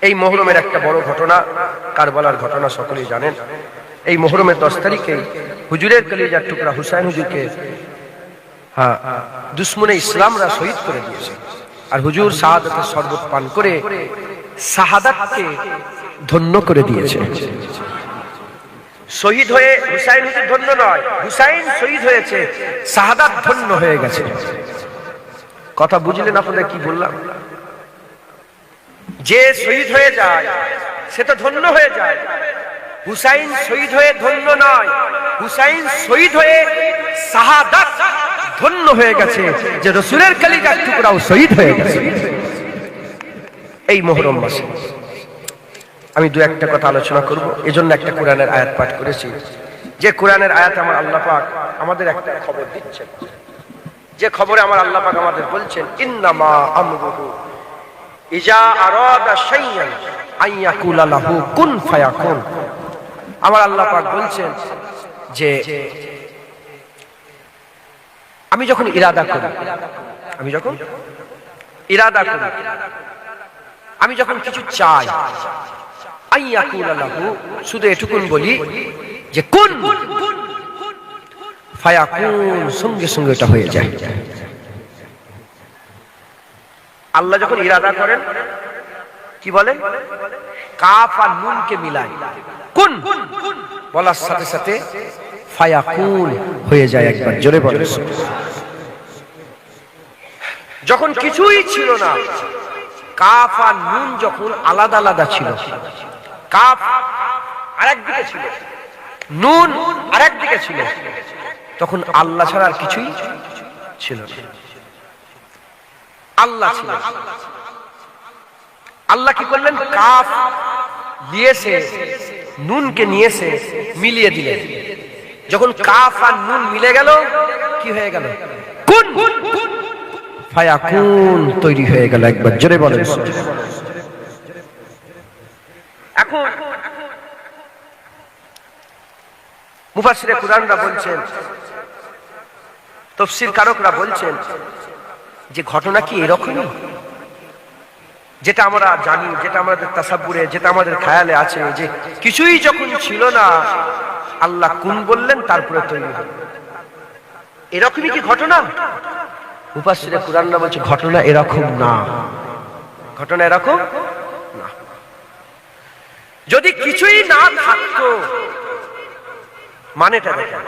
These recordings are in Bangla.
এই মুহররমের একটা বড় ঘটনা, কারবালার ঘটনা সকলেই জানেন। এই মুহররমের 10 তারিখে হুজুরের কলিজার টুকরা হুসাইন হুজুরকে দুশমনে ইসলামরা শহীদ করে দিয়েছে। আর হুজুর শাহাদাতের শরবত পান করে শাহাদাতকে ধন্য করে দিয়েছে। শহীদ হয়ে হুসাইন হুজুর ধন্য নয়, হুসাইন শহীদ হয়েছে, শাহাদাত ধন্য হয়ে গেছে। কথা বুঝলেন আপনাদের কি বললাম? যে শহীদ হয়ে যায় সে তো ধন্য হয়ে যায়। হুসাইন শহীদ হয়ে ধন্য নয়, হুসাইন শহীদ হয়ে শাহাদাত ধন্য হয়ে গেছে, যে রাসূলের কলিজার টুকরাও শহীদ হয়ে গেছে এই মুহররম মাসে। আমি দু একটা কথা আলোচনা করব, এজন্য একটা কোরআনের আয়াত পাঠ করেছি। যে কোরআনের আয়াত আমার আল্লাহ পাক আমাদের একটা খবর দিচ্ছেন, যে খবরে আমার আল্লাহ পাক আমাদের বলছেন, ইন্নামা আমরুহু ইজা আরাদা শাইআন আন ইয়াকুলা লাহু কুন ফায়াকুন। আমার আল্লাহ পাক বলছেন যে আমি যখন ইরাদা করি, আমি যখন কিছু চাই, আন ইয়াকুলা লাহু, শুধু এটুকুন বলি যে কুন ফায়াকুন, সঙ্গে সঙ্গে এটা হয়ে যায়। আল্লাহ যখন ইরাদা করেন কি বলেন? কাফ আর নুনকে মিলাই কুন বলার সাথে সাথে ফায়াকুন হয়ে যায়। একবার জোরে বলেন। যখন কিছুই ছিল না, কাফ আর নুন যখন আলাদা আলাদা ছিল, কাফ আরেক দিকে ছিল, নুন আরেক দিকে ছিল, তখন আল্লাহ ছাড়া আর কিছুই ছিল না। আল্লাহ ছিল। আল্লাহ কি করলেন? কাফ নিয়েছে, নুনকে নিয়েছে, মিলিয়ে দিলেন। যখন কাফ আর নুন মিলে গেল, কি হয়ে গেল? কুন ফায়াকুন তৈরি হয়ে গেল। একবার জোরে বলেন। এখন মুফাসসিরে কুরআনরা বলছেন, তাফসীর কারকরা বলছেন যে ঘটনা কি এরকমই, যেটা আমরা জানি, যেটা আমাদের তাসাব্বুরে, যেটা আমাদের খেয়ালে আছে, যে কিছুই যখন ছিল না আল্লাহ কুন বললেন, তারপরে তৈরি হলো। এরকমই কি ঘটনা? মুফাসসিরে কুরআনরা বলছে ঘটনা এরকম না, ঘটনা এরকম না। যদি কিছুই না থাকতো, মানেটা দেখেন,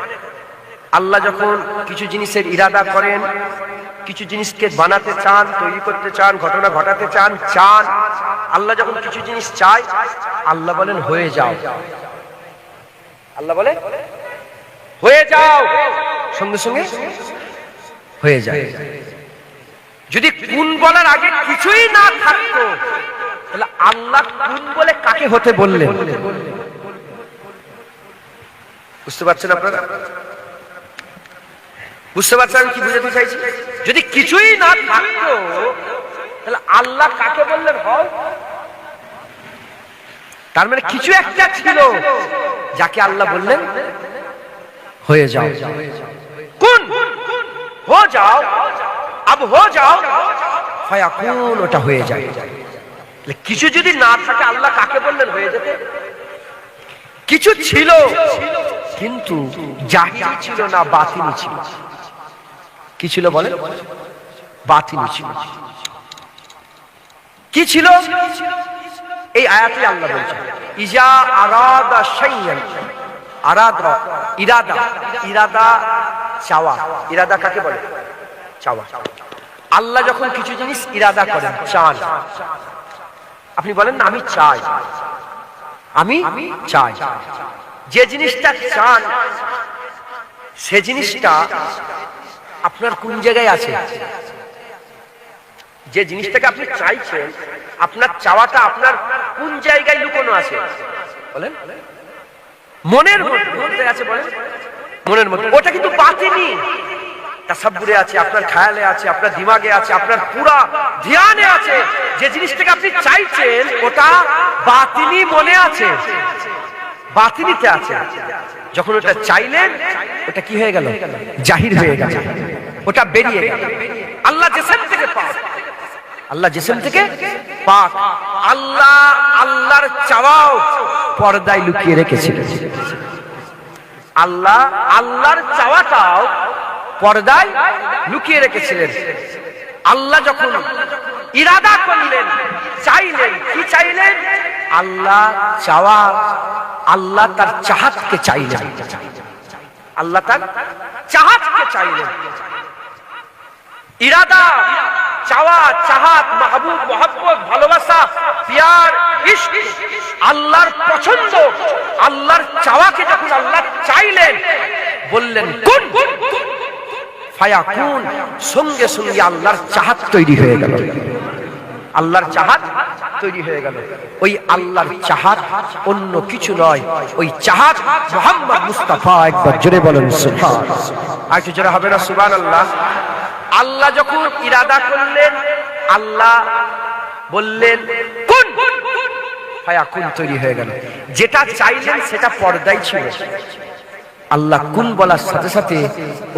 আল্লাহ যখন কিছু জিনিসের ইরাদা করেন, কিছু জিনিসকে বানাতে চান, তৈরি করতে চান, ঘটনা ঘটাতে চান, আল্লাহ যখন কিছু জিনিস চায়, আল্লাহ বলেন হয়ে যাও। আল্লাহ বলে হয়ে যাও, সঙ্গে সঙ্গে হয়ে যায়। যদি কুন বলার আগে কিছুই না থাকতো, তাহলে আল্লাহ কুন বলে কাকে হতে বললেন? বুঝতে পারছেন আপনারা? বুঝতে পারছেন আমি কি বুঝাতে চাইছি? যদি কিছুই না থাকতো, তাহলে আল্লাহ কাকে বললেন হও? তার মানে কিছু একটা ছিল যাকে আল্লাহ বললেন হয়ে যাও। কুন হো যাও, আব হো যাও, ফায়াকুন ওটা হয়ে যায়। কিছু যদি না থাকে, আল্লাহ কাকে বললেন হয়ে যেতে? কিছু ছিল কিন্তু জাহির ছিল না, বাতিনি ছিল। কি ছিল বলে? বাতিনি ছিল। কি ছিল? এই আয়াতে আল্লাহ বলছেন ইজা আরাদা শাইআন, আরাদা ইরাদা, ইরাদা চাওয়া। ইরাদা কাকে বলে? চাওয়া। আল্লাহ যখন কিছু জিনিস ইরাদা করেন, চান, আপনি বলেন না আমি চাই, আমি চাই, যে জিনিসটা চান সে জিনিসটা আপনার কোন জায়গায় আছে? যে জিনিসটাকে আপনি চাইছেন, আপনার চাওয়াটা আপনার কোন জায়গায় লুকোনো আছে? বলেন। মনের মধ্যে আছে। বলেন মনের মধ্যে। ওটা কিন্তু বাতিনি, তাসাব্বুরে আছে, আপনার খেয়ালে আছে, আপনার দিমাগে আছে, আপনার পুরা ধ্যানে আছে। যে জিনিসটাকে আপনি চাইছেন ওটা বাতিনি মনে আছে, বাতিনিতে আছে। যখন ওটা চাইলেন, ওটা কি হয়ে গেল? জাহির হয়ে গেল, ওটা বেরিয়ে গেল। আল্লাহ জেসেম থেকে পান, আল্লাহ জিসম থেকে পাক। আল্লাহ আল্লাহর চাওয়াও পর্দায় লুকিয়ে রেখেছিলেন। আল্লাহ আল্লাহর চাওয়াটাও পর্দায় লুকিয়ে রেখেছিলেন। আল্লাহ যখন ইরাদা করলেন, চাইলেন, কি চাইলেন? আল্লাহ চাওয়া, আল্লাহ তার চাহাতকে চাইলেন, আল্লাহ তার চাহাতকে চাইলেন। ইরাদা, চাওয়া, চাহাত, মাহবুব, মোহাব্বত, ভালোবাসা, প্যার, ইশক, আল্লাহর পছন্দ, আল্লাহর চাওয়াকে যখন আল্লাহ চাইলেন, বললেন কুন ফায়াকুন, সঙ্গে সঙ্গে আল্লাহর চাহাত তৈরি হয়ে গেল। আল্লাহর চাহাত তৈরি হয়ে গেল। ওই আল্লাহর চাহাত অন্য কিছু নয়, ওই চাহাত মুহাম্মদ মুস্তাফা। একবার জোরে বলেন সুবহানাল্লাহ। আর কিছু জোরে হবে না সুবহানাল্লাহ। আল্লাহ যখন ইরাদা করলেন, আল্লাহ বললেন কুন ফায়াকুন, তৈরি হয়ে গেল। যেটা চাইলেন সেটা পর্দায় ছিল। আল্লাহ কুন বলার সাথে সাথে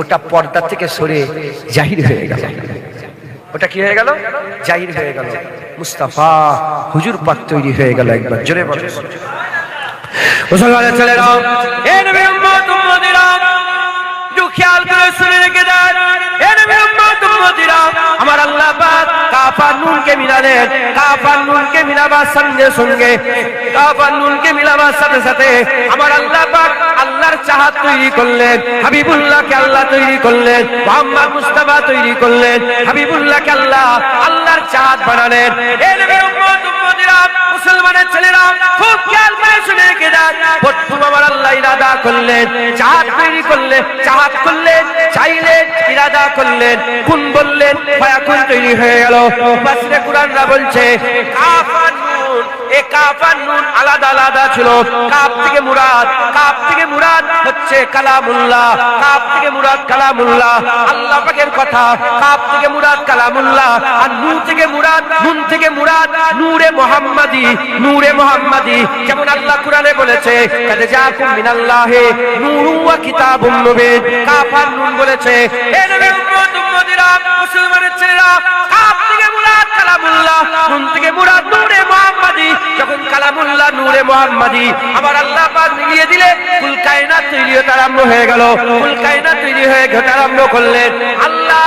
ওটা পর্দা থেকে সরে জাহির হয়ে গেল। ওটা কি হয়ে গেল? জাহির হয়ে গেল। মুস্তাফা হুজুর পাক তৈরি হয়ে গেল। একবার জোরে বলেন মুসলমানের ছেলেরা, এ নবী উম্মত উম্মতিরা, একটু খেয়াল করে শুনে রেখে দেন। এ নবী উম্মত উম্মতিরা, আমার আল্লাহ পাক কাফ আর নুনকে মিলালেন। কাফ আর নুনকে মিলাবার সঙ্গে সঙ্গে, কাফ আর নুনকে মিলাবার সাথে সাথে আমার আল্লাহ পাক আল্লাহর চাহাত তৈরি করলেন। হাবিবুল্লাহকে আল্লাহ তৈরি করলেন, মুহাম্মদ মুস্তাফা তৈরি করলেন। হাবিবুল্লাহকে আল্লাহ আল্লাহর চাহাত বানালেন। এ নবী উম্মত উম্মতিরা, মুসলমানের ছেলেরা, খুব খেয়াল করে শুনে রেখে দেন। প্রথম আমার আল্লাহ ইরাদা করলেন, চাহাত তৈরি করলেন, চাহাত করলেন, চাইলেন, ইরাদা করলেন, কুন বললেন, ফায়াকুন তৈরি হয়ে গেল। ফাসিরে কুরআনরা বলছে কাফ আর নুন, এই কাফ আর নুন আলাদা আলাদা ছিল। কাফ থেকে মুরাদ, কাফ থেকে মুরাদ হচ্ছে কালামুল্লাহ, কাফ থেকে মুরাদ কালামুল্লাহ, আল্লাহ পাকের কথা। কাফ থেকে মুরাদ কালামুল্লাহ, আর নুন থেকে মুরাদ, নুন থেকে মুরাদ নূরে মুহাম্মাদি, নূরে মুহাম্মাদি। যেমন আল্লাহ কুরআনে বলেছে কাদ জাকুম মিনাল্লাহি নূরুন ওয়া কিতাবুম মুবিন। কাফ আর নুন বলেছে। এ নবী উম্মত উম্মতিরা, মুসলমানের ছেলেরা, কাফ থেকে মুরাদ কালামুল্লাহ, নুন থেকে মুরাদ নূরে মুহাম্মাদি। যখন কালামুল্লাহ নূরে মুহাম্মাদি আমার আল্লাহ পাক মিলিয়ে দিলে কুল কায়নাত তৈরি হতে আরম্ভ হয়ে গেল। কুল কায়নাত তৈরি হয়ে ঘটে আরম্ভ করলেন। আল্লাহ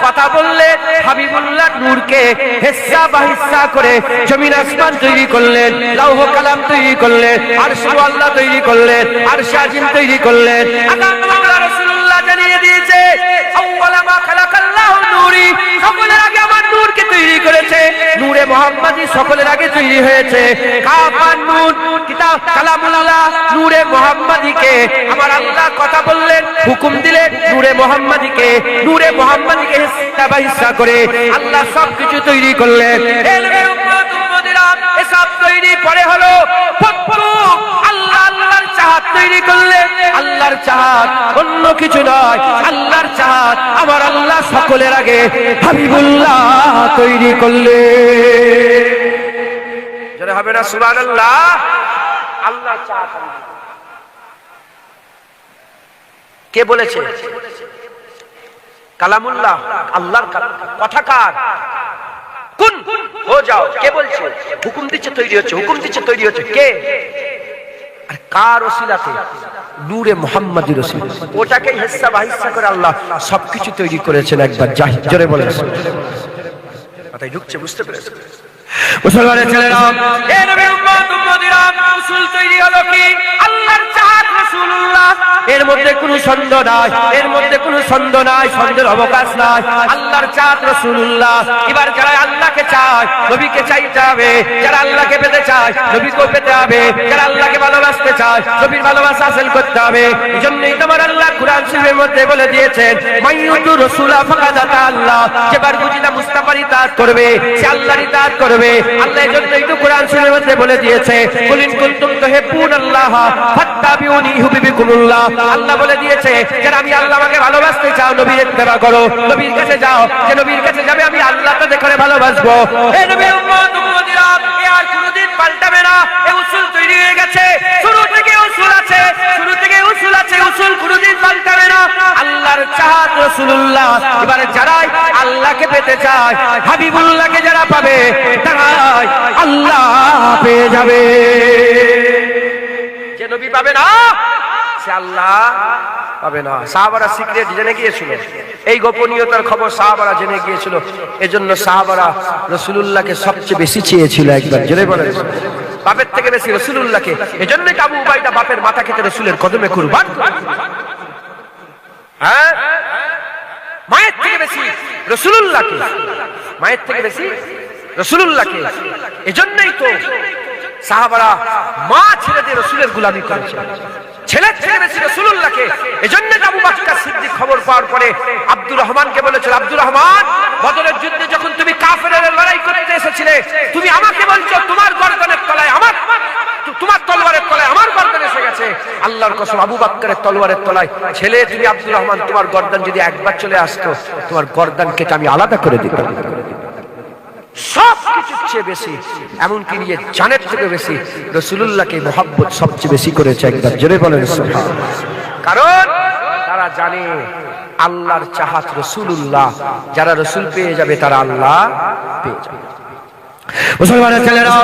কথা বললেন, হাবিবুল্লাহ নূরকে হিস্সা বা হিস্সা করে জমিন আসমান তৈরি করলেন, লৌহ কালাম তৈরি করলেন, আরশ আল্লাহ তৈরি করলেন, আরশ আজিম তৈরি করলেন। আল্লাহ রাসূলুল্লাহ জানিয়ে দিয়েছে আউওয়ালা মা খালাকাল্লাহু নূরি, সকলের আগে আমার নূরকে তৈরি করেছে। নূরে মুহাম্মাদি সকলের আগে তৈরি হয়েছে। কাফ আর নুন কিতাব কালামুল্লাহ, নূরে মুহাম্মাদিকে আমার আল্লাহ কথা বললেন, হুকুম দিলেন নূরে মুহাম্মাদিকে, নূরে মুহাম্মাদিকে হিস্সা বা হিস্সা করে আল্লাহ সবকিছু তৈরি করলেন। এলমে উম্মত উম্মতিরা, এসব তৈরি পরে হলো আল্লাহ আল্লাহর চাহাত তৈরি করলেন। আল্লাহর চাহাত অন্য কিছু নয়, আল্লাহর চাহাত আমার আল্লাহ সকলের আগে হাবিবুল্লাহ তৈরি করলেন। যারা হবে না সুবহানাল্লাহ। আল্লাহর চাহাত কে বলেছে? কালামুল্লাহ, আল্লাহর কথা। কার? কুন হো যাও, কে বলছে? হুকুম দিচ্ছে তৈরি হচ্ছে, হুকুম দিচ্ছে তৈরি হচ্ছে। কে? আর কার ওসিলাতে? নূরে মুহাম্মাদির ওসিলা। ওটাকে হিস্সা বা হিস্সা করে আল্লাহ সবকিছু তৈরি করেছেন। একবার জোরে বলেন। কথাই ঢুকছে, বুঝতে পেরেছেন? মুসলমানের ছেলেরা, এ নবী উম্মত উম্মতিরা, রাসূল তৈরি হলো কি? আল্লাহর চাহাত রাসূলুল্লাহ। এর মধ্যে কোনো সন্দেহ নাই, এর মধ্যে কোনো সন্দেহ নাই, সন্দেহের অবকাশ নাই। আল্লাহর চাহাত রাসূলুল্লাহ। এবার যারা আল্লাহকে চায়, নবীকে চাইতে হবে। যারা আল্লাহকে পেতে চায়, নবীকেও পেতে হবে। যারা আল্লাহকে ভালোবাসতে চায়, নবীর ভালোবাসা হাসিল করতে হবে। এজন্যই তোমার আল্লাহ কুরআন শরীফের মধ্যে বলে দিয়েছেন মাইয়ুতু রাসূলা ফাকাদ আতা আল্লাহ। যেবার বুঝিনা মুস্তাফার ইতাআত করবে, সে আল্লাহর ইতাআত করবে। আল্লাহ এজন্য একটু কোরআন শরীফের মধ্যে বলে দিয়েছে কুলিন কুনতুম তুহিব্বুনাল্লাহ ফাত্তাবিউনি ইউহিব্বুকুমুল্লাহ। আল্লাহ বলে দিয়েছে যারা আমি আল্লাহকে ভালোবাসতে চাও, নবীর ইত্তেবা করো, নবীর কাছে যাও। যে নবীর কাছে যাবে আমি আল্লাহ তাদের করে ভালোবাসবো। এই নবীর উম্মত উম্মতিরা, এ আর কোনোদিন পাল্টাবে না। এই উসুল তৈরি হয়ে গেছে, শুরু থেকে উসুল আছে, শুরু থেকে উসুল আছে, উসুল কোনোদিন পাল্টাবে না। আল্লাহর চাহাত রাসূলুল্লাহ। এবারে যারাই আল্লাহকে পেতে চায়, হাবিবুল্লাহকে যারা পাবে তারাই আল্লাহ পেয়ে যাবে। যে নবী পাবে না সে আল্লাহ পাবে না। সাহাবারা সিক্রেট জেনে গিয়েছিল, এই গোপনীয়তার খবর সাহাবারা জেনে গিয়েছিল। এজন্য সাহাবারা রাসূলুল্লাহকে সবচেয়ে বেশি চেয়েছিল। একবার জেনে বলেন, বাপের থেকে বেশি রাসূলুল্লাহকে। এজন্য আবু উবাইদা বাপের মাথা কেটে রাসূলের কদমে কুরবান। হ্যাঁ, মায়ের থেকে বেশি রাসূলুল্লাহকে, মায়ের থেকে বেশি রাসূলুল্লাহকে। এজন্যই তো সাহাবারা মা ছেড়ে দিয়ে রাসূলের গোলামি করেছে, ছেলের থেকে বেশি রাসূলুল্লাহকে। এজন্য আবু বকর সিদ্দিক খবর পাওয়ার পরে আব্দুর রহমানকে বলেছিল, আব্দুর রহমান, বদরের যুদ্ধে যখন তুমি কাফেরের লড়াই করতে এসেছিলে, তুমি আমাকে বলছো তোমার গর্দনের তলায় আমার, তোমার তলোয়ারের তলায় আমার গর্দন এসে গেছে। আল্লাহর কসম, আবু বকরের তলোয়ারের তলায় ছেলে তুমি আব্দুর রহমান, তোমার গর্দন যদি একবার চলে আসতো, তোমার গর্দন কেটে আমি আলাদা করে দিতাম। সব কিছুর চেয়ে বেশি, এমনকি নিয়ে জানের থেকে বেশি রাসূলুল্লাহকে মহব্বত সবচেয়ে বেশি করেছে। একবার জোরে বলেন সুবহানাল্লাহ। কারণ তারা জানে আল্লাহর চাহাত রাসূলুল্লাহ, যারা রাসূল পেয়ে যাবে তারা আল্লাহ পেয়ে যাবে। মুসলমানের ছেলেরা,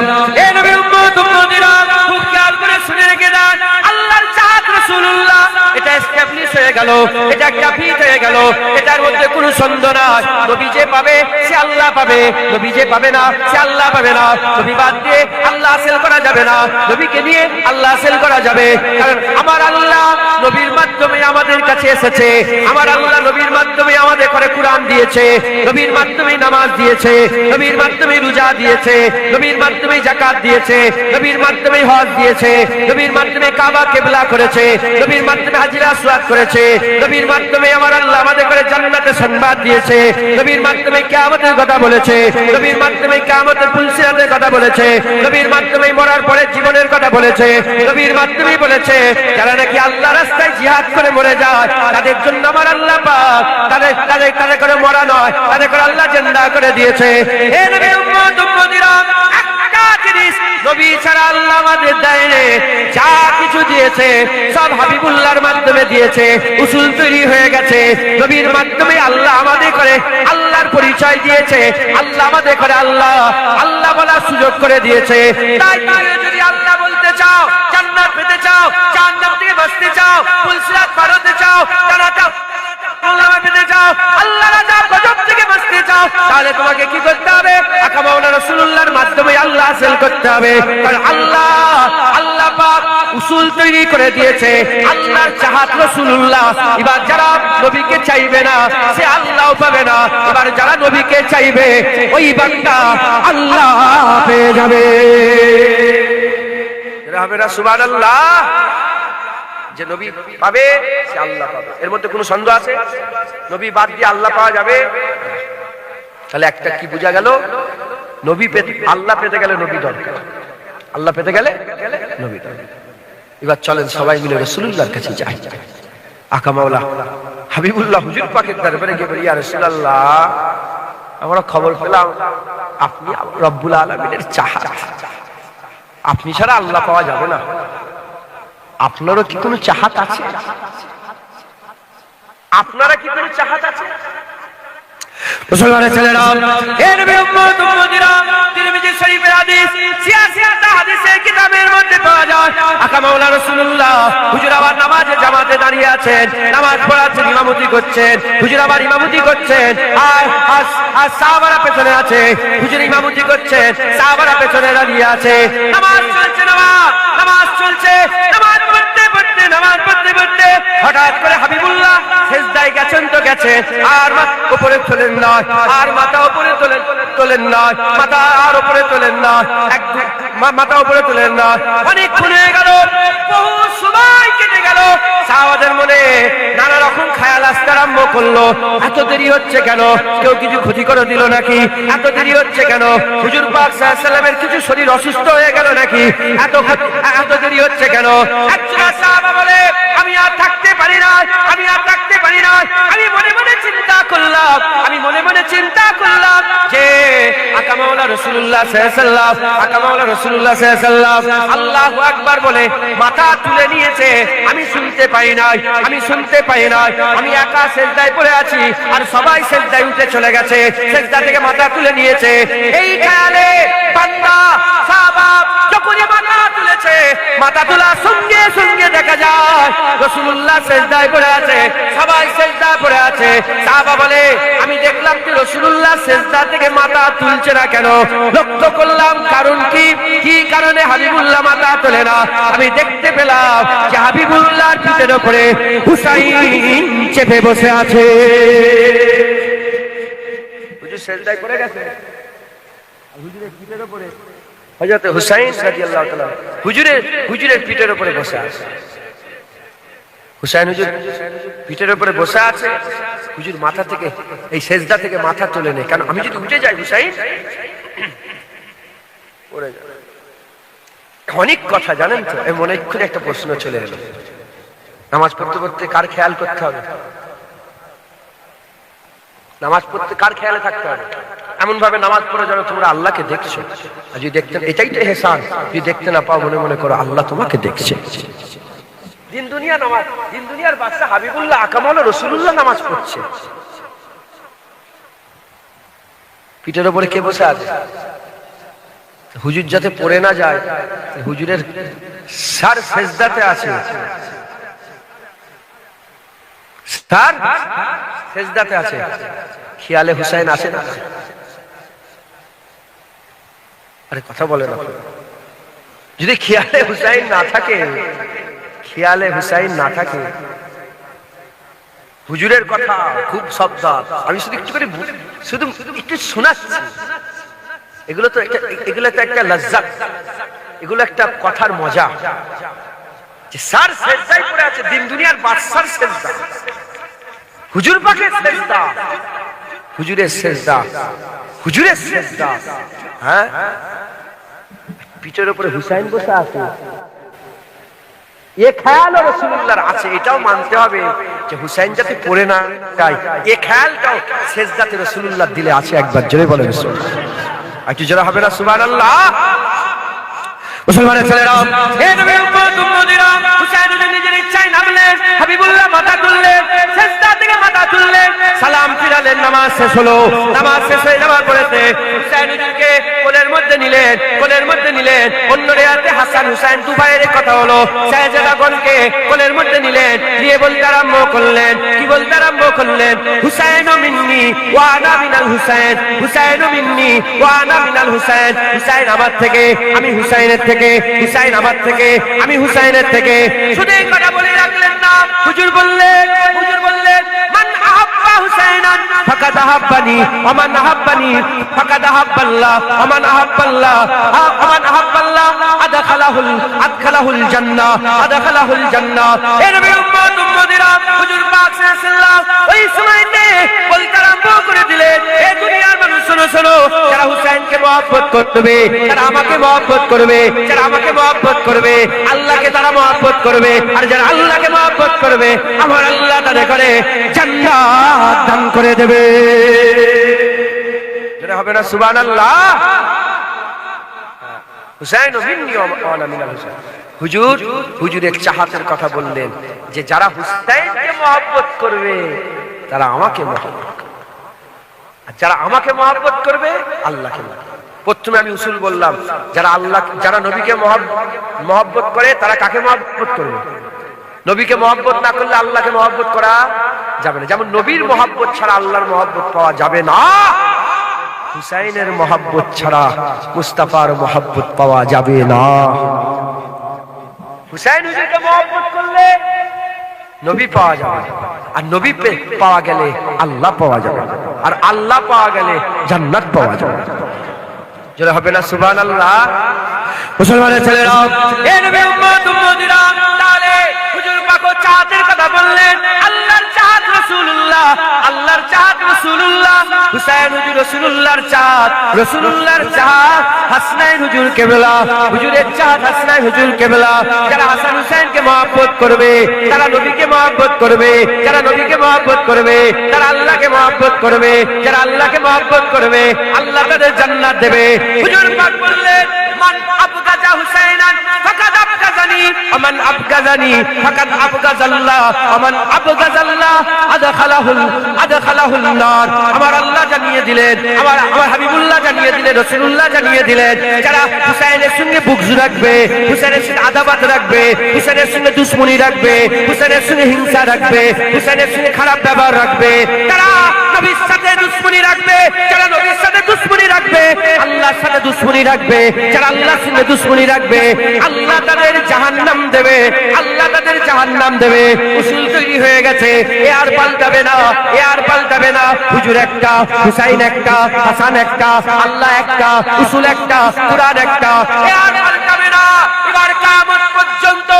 এই নবীর উম্মত উম্মতিরা খুব খেয়াল করে শুনে রেখে দেন, আল্লাহর চাহাত রাসূলুল্লাহ, এটা এস্টাবলিশ হয়ে গেল, এটা একটা ফিট হয়ে গেল, এটার মধ্যে কোনো সন্দেহ নাই। নবী যে পাবে সে আল্লাহ পাবে, নবী যে পাবে না সে আল্লাহ পাবে না। নবী বাদ দিয়ে আল্লাহ হাসিল করা যাবে না, নবীকে নিয়ে আল্লাহ হাসিল করা যাবে। কারণ আমার আল্লাহ নবীর মাধ্যমে আমাদের কাছে এসেছে, আমার আল্লাহ নবীর মাধ্যমে আমাদের ঘরে কুরআন দিয়েছে, নবীর মাধ্যমে নামাজ দিয়েছে, নবীর মাধ্যমে রোজা দিয়েছে, নবীর মাধ্যমে যাকাত দিয়েছে, নবীর মাধ্যমে হজ দিয়েছে, নবীর মাধ্যমে কাবা কিবলা করেছে, নবীর মাধ্যমে হাজরে আসওয়াদ করেছে, নবীর মাধ্যমে আমার আল্লাহ আমাদের করে জান্নাতের সংবাদ দিয়েছে, নবীর মাধ্যমে কিয়ামতের কথা বলেছে, নবীর মাধ্যমে কিয়ামতের পুলসিরাতের কথা বলেছে, নবীর মাধ্যমে মরার পরে জীবনের কথা বলেছে, নবীর মাধ্যমে বলেছে যারা নাকি আল্লাহ রাস্তায় জিহাদ করে মরে যায় তাদের জন্য আমার আল্লাহ পাক তাদের করে মরা নয়, তাদের করে আল্লাহ জিন্দা করে দিয়েছে। হে নবীর উম্মত উম্মতিরা, একটা জিনিস নবী ছাড়া আল্লাহ আমাদের দেয়নি, যা কিছু দিয়েছে সব হাবিবুল্লাহর মাধ্যমে দিয়েছে। উসুল তৈরি হয়ে গেছে, নবীর মাধ্যমে আল্লাহ আমাদের করে আল্লাহর পরিচয় দিয়েছে, আল্লাহ আমাদের করে আল্লাহ আল্লাহ বলার সুযোগ করে দিয়েছে। তাই যদি আল্লাহ বলতে চাও, জান্নাত পেতে চাও, জাহান্নাম থেকে বাঁচতে চাও, পুলসিরাত পার হতে চাও, আল্লাহ পেতে চাও, আল্লাহ রাজা গজব থেকে বাঁচতে চাও, তাহলে তোমাকে কি করতে হবে? আকা মাওলানা রাসূলুল্লাহর মাধ্যমে আল্লাহ হাসিল করতে হবে। কারণ আল্লাহ পাক উসুল তৈরি করে দিয়েছে, আল্লাহর চাহাত রাসূলুল্লাহ। এবার যারা নবীকে চাইবে না সে আল্লাহও পাবে না, এবার যারা নবীকে চাইবে ওই বান্দা আল্লাহ পেয়ে যাবে। হবে না সুবহানাল্লাহ? যে নবী পাবে সে আল্লাহ পাবে, এর মধ্যে কোনো সন্দেহ আছে? নবী বাদ দিয়ে আল্লাহ পাওয়া যাবে? তাহলে একটা কি বোঝা গেল, নবী পেতে আল্লাহ পেতে গেলে নবী দরকার, আল্লাহ পেতে গেলে নবী দরকার। এবার চলেন সবাই মিলে রাসূলুল্লাহর কাছে যাই। আকা মাওলা হাবিবুল্লাহ হুজুর পাকের দরবারে গিয়ে বলি, ইয়া রাসূলুল্লাহ, আমরা খবর পেলাম আপনি রব্বুল আলামিনের চাহাত, আপনি ছাড়া আল্লাহ পাওয়া যাবে না, আপনারও কি কোনো চাহাত আছে? আপনারা কি কোনো চাহাত আছে? মুসলমানের ছেলেরা, হে নবীর উম্মত উম্মতিরা, তিরমিজি শরীফের হাদিস 86টা হাদিসের কিতাবের মধ্যে পাওয়া যায়, আকা মাওলানা রাসূলুল্লাহ হুজুর আবার নামাজে জামাতে দাঁড়িয়ে আছেন, নামাজ পড়াচ্ছেন, ইমামতি করছেন, হুজুর আবার ইমামতি করছেন, আর সাহাবারা পেছনে আছে, হুজুর ইমামতি করছেন, সাহাবারা পেছনে দাঁড়িয়ে আছে, নামাজ চলছে, নামাজ চলছে, নামাজ পড়তে পড়তে হঠাৎ করে হাবিবুল্লাহ সিজদায় গেছেন তো গেছেন, আর উপরে তোলেন না, আর মাথা উপরে তোলেন না, মাথা আর উপরে তোলেন না, মাথা উপরে তোলেন না। অনেকক্ষণ হয়ে গেল, বহু সময় কেটে গেল, সাহাবাদের মনে নানা রকম খেয়াল আসতে আরম্ভ করলো, এত দেরি হচ্ছে কেন? কেউ কিছু ক্ষতি করে দিল নাকি? এত দেরি হচ্ছে কেন? হুজুর পাক সাল্লাল্লাহু আলাইহি ওয়াসাল্লামের কিছু শরীর অসুস্থ হয়ে গেল নাকি? এত দেরি হচ্ছে কেন? একজন সাহাবা বলে, আমি আর থাকতে পারি না, আমি আর থাকতে পারি না। আমি মনে মনে চিন্তা করলাম যে আকা মাওলা রাসূলুল্লাহ সাল্লাল্লাহু আলাইহি ওয়াসাল্লাম আল্লাহু আকবার বলে মাথা তুলে নিয়েছে, আমি শুনতে পাই না। আমি একা সিজদায় পড়ে আছি আর সবাই সিজদায় উঠে চলে গেছে, সিজদা থেকে মাথা তুলে নিয়েছে। এই খেয়ালে বান্দা সাহাবা যখনই মাথা তুলেছে, মাথা তোলার সঙ্গে সঙ্গে দেখা যায় রাসূলুল্লাহ সিজদায় পড়ে আছে, সবাই সিজদায় পড়ে আছে। সাহাবা বলে আমি দেখলাম যে রাসূলুল্লাহ সিজদা থেকে মাথা তুলছে না কেন? লক্ষ্য করলাম কারণ কি কারণে হাবিবুল্লাহ মাথা তোলে না। আমি দেখতে পেলাম যে হাবিবুল্লাহর পিঠের উপরে হুসাইন চেপে বসে আছে। হুজুর সিজদায় পড়ে গেছে, হুজুরের পিঠের উপরে হযরত হুসাইন রাদিয়াল্লাহু তাআলা হুজুরের পিঠের উপরে বসে আছে। হুসাইন হুজুর পিঠের উপরে বসে আছে, হুজুর মাথা থেকে এই সিজদা থেকে মাথা তুলে নেয়। কারণ আমি যদি উঠে যাই হুসাইন পড়ে যাবে। অনেক কথা জানেন তো, এই মনে এক্ষুনি একটা প্রশ্ন চলে এলো। নামাজ পড়তে পড়তে কার খেয়াল করতে হবে? নামাজ পড়তে কার খেয়ালে থাকতে হবে? এমন ভাবে নামাজ পড়ে যেন তোমরা আল্লাহকে দেখছো। আর যদি দেখতে, এটাই তো ইহসান, যদি দেখতে না পাও মনে মনে করো আল্লাহ তোমাকে দেখছে। দিন দুনিয়ার বাদশা হাবিবুল্লাহ আকা মাওলা রাসূলুল্লাহ নামাজ পড়ছে, পিঠের উপরে কে বসে আছে? হুজুর যাতে পড়ে না যায়, হুজুরের সার সিজদাতে আছে, সার সিজদাতে আছে। খেয়ালে হুসাইন আসে না? আরে কথা বলে না। যদি খেয়ালে হুসাইন না থাকে, হুজুরের কথা খুব শব্দ, আমি শুধু একটু শোনাচ্ছি। এগুলো তো একটা লজ্জত, এগুলো একটা কথার মজা। যে স্যার সিজদায় পড়ে আছে, দিন দুনিয়ার বাদশার সিজদা, হুজুর পাকের সিজদা, হুজুরের সিজদা। হ্যাঁ, পিঠের উপরে হুসাইন বসে আছে। এ খেয়াল রাসূলুল্লাহর আছে, এটাও মানতে হবে যে হুসাইন যাতে পড়ে না যায়, এ খেয়ালটাও সিজদাতে রাসূলুল্লাহ দিলে আছে। একবার জোরে বলেন সুবহানাল্লাহ। একটু জোরে হবে না সুবহানাল্লাহ? মুসলমানের ছেলেরা, হে নবীর উম্মত উম্মতিরা, হুসাইন নিজের ইচ্ছায় নামলেন, হাবিবুল্লাহ মাথা তুললেন, সিজদা থেকে মাথা তুললেন, সালাম ফিরালেন। নামাজ শেষ হলো, নামাজ শেষ হয়ে নামাজ পড়েছে। হুসাইনকে কোলের মধ্যে নিলেন। অন্য রিয়াতে হাসান হুসাইন দু ভাইয়ের কথা হলো। শাহজাদাগণকে কোলের মধ্যে নিলেন, নিয়ে বলতে আরম্ভ করলেন। কি বলতে আরম্ভ করলেন? হুসাইনু মিন্নি ওয়া আনা মিনাল হুসাইন, হুসাইনু মিন্নি ওয়া আনা মিনাল হুসাইন। হুসাইন আমার থেকে, আমি হুসাইনের থেকে, হুসাইন আমার থেকে, আমি হুসাইনের থেকে। শুধু এই কথা বলে রাখলেন না, হুজুর বললেন মান আহাব্বা হুসাইনান ফাকাদ আহাব্বানি ওয়া মান আহাব্বানি ফাকাদ আহাব্বাল্লাহ ওয়া মান আহাব্বাল্লাহ আদখালাহুল জান্নাহ। এ নবীর উম্মত উম্মতিরা, হুজুর পাক সাল্লাল্লাহু ওই সময়তে বলতে আরম্ভ করে দিলেন, এ দুনিয়ার মানুষ শোনো, যারা হুসাইনকে মহব্বত করবে, যারা আমাকে মহব্বত করবে, আল্লাহকে তারা মহব্বত করবে। আর যারা আল্লাহকে মহব্বত করবে, আমার আল্লাহ তাদের করে জান্নাত দান করে দেবে। যেটা হবে না সুবহানাল্লাহ? হুসাইন মিন্নি ওয়া আনা মিনাল হুসাইন। হুজুর এক চাহাতের কথা বললেন যে যারা হুসাইনকে মহব্বত করবে তারা আমাকে মহব্বত করবে, আর যারা আমাকে মহব্বত করবে আল্লাহকে মহব্বত। প্রথমে আমি উসুল বললাম, যারা নবীকে মহব্বত করে তারা কাকে মহব্বত করবে? নবীকে মহব্বত না করলে আল্লাহকে মহব্বত করা যাবে না। যেমন নবীর মহব্বত ছাড়া আল্লাহর মহব্বত পাওয়া যাবে না, হুসাইনের মহব্বত ছাড়া মুস্তাফার মহব্বত পাওয়া যাবে না। হুসাইন হুজুরকে মহব্বত করলে নবী পাওয়া যাবে, আর নবী পাওয়া গেলে আল্লাহ পাওয়া যাবে, আর আল্লাহ পাওয়া গেলে জান্নাত পাওয়া যাবে। যেটা হবে না সুবহানাল্লাহ? মুসলমানের ছেলেরা, এ নবী উম্মত উম্মতিরা, তাহলে হুজুর পাক চাঁদের কথা বললেন। আল্লাহর চাঁদ রাসূলুল্লাহ, আল্লাহর চাহাত রাসূলুল্লাহ, হুসাইন হুজুর রাসূলুল্লাহর চাহাত, রাসূলুল্লাহর চাহাত হাসনাইন হুজুর কেবলা, হুজুরের চাহাত হাসনাইন হুজুর কেবলা। যারা হাসান হুসাইনকে মহব্বত করবে তারা নবীকে মহব্বত করবে, যারা নবীকে মহব্বত করবে তারা আল্লাহকে মহব্বত করবে, যারা আল্লাহকে মহব্বত করবে আল্লাহ তাদের জান্নাত দেবে। হুজুর পাক বললেন মান আবগাজা হুসাইনান ফাকাদ আবগাজানি ওয়া মান আবগাজানি ফাকাদ আবগাজাল্লাহ ওয়া মান আবগাজাল্লাহ আদখালাহুল নার। আমার আল্লাহ জানিয়ে দিলেন, আমার হাবিবুল্লাহ জানিয়ে দিলেন, রাসূলুল্লাহ জানিয়ে দিলেন, যারা হুসাইনের সঙ্গে বুগজ রাখবে, হুসাইনের সঙ্গে আদাবাত রাখবে, হুসাইনের সঙ্গে দুশমনি রাখবে, হুসাইনের সঙ্গে হিংসা রাখবে, হুসাইনের সঙ্গে খারাপ ব্যবহার রাখবে, তারা নবীর সাথে দুশমনি রাখবে, যারা নবীর সাথে দুশমনি রাখবে আল্লাহর সাথে দুশমনি রাখবে, যারা আল্লাহর সঙ্গে দুশমনি রাখবে আল্লাহ তাদের জাহান্নাম দেবে, আল্লাহ তাদের জাহান্নাম দেবে। উসুল তৈরি হয়ে গেছে, এ আর পাল্টাবে না, এ আর পাল্টাবে না। হুজুর একটা, হুসাইন একটা, হাসান একটা, আল্লাহ একটা, উসুল একটা, কুরআন একটা, এ আর পাল্টাবে না। এবার কিয়ামত পর্যন্ত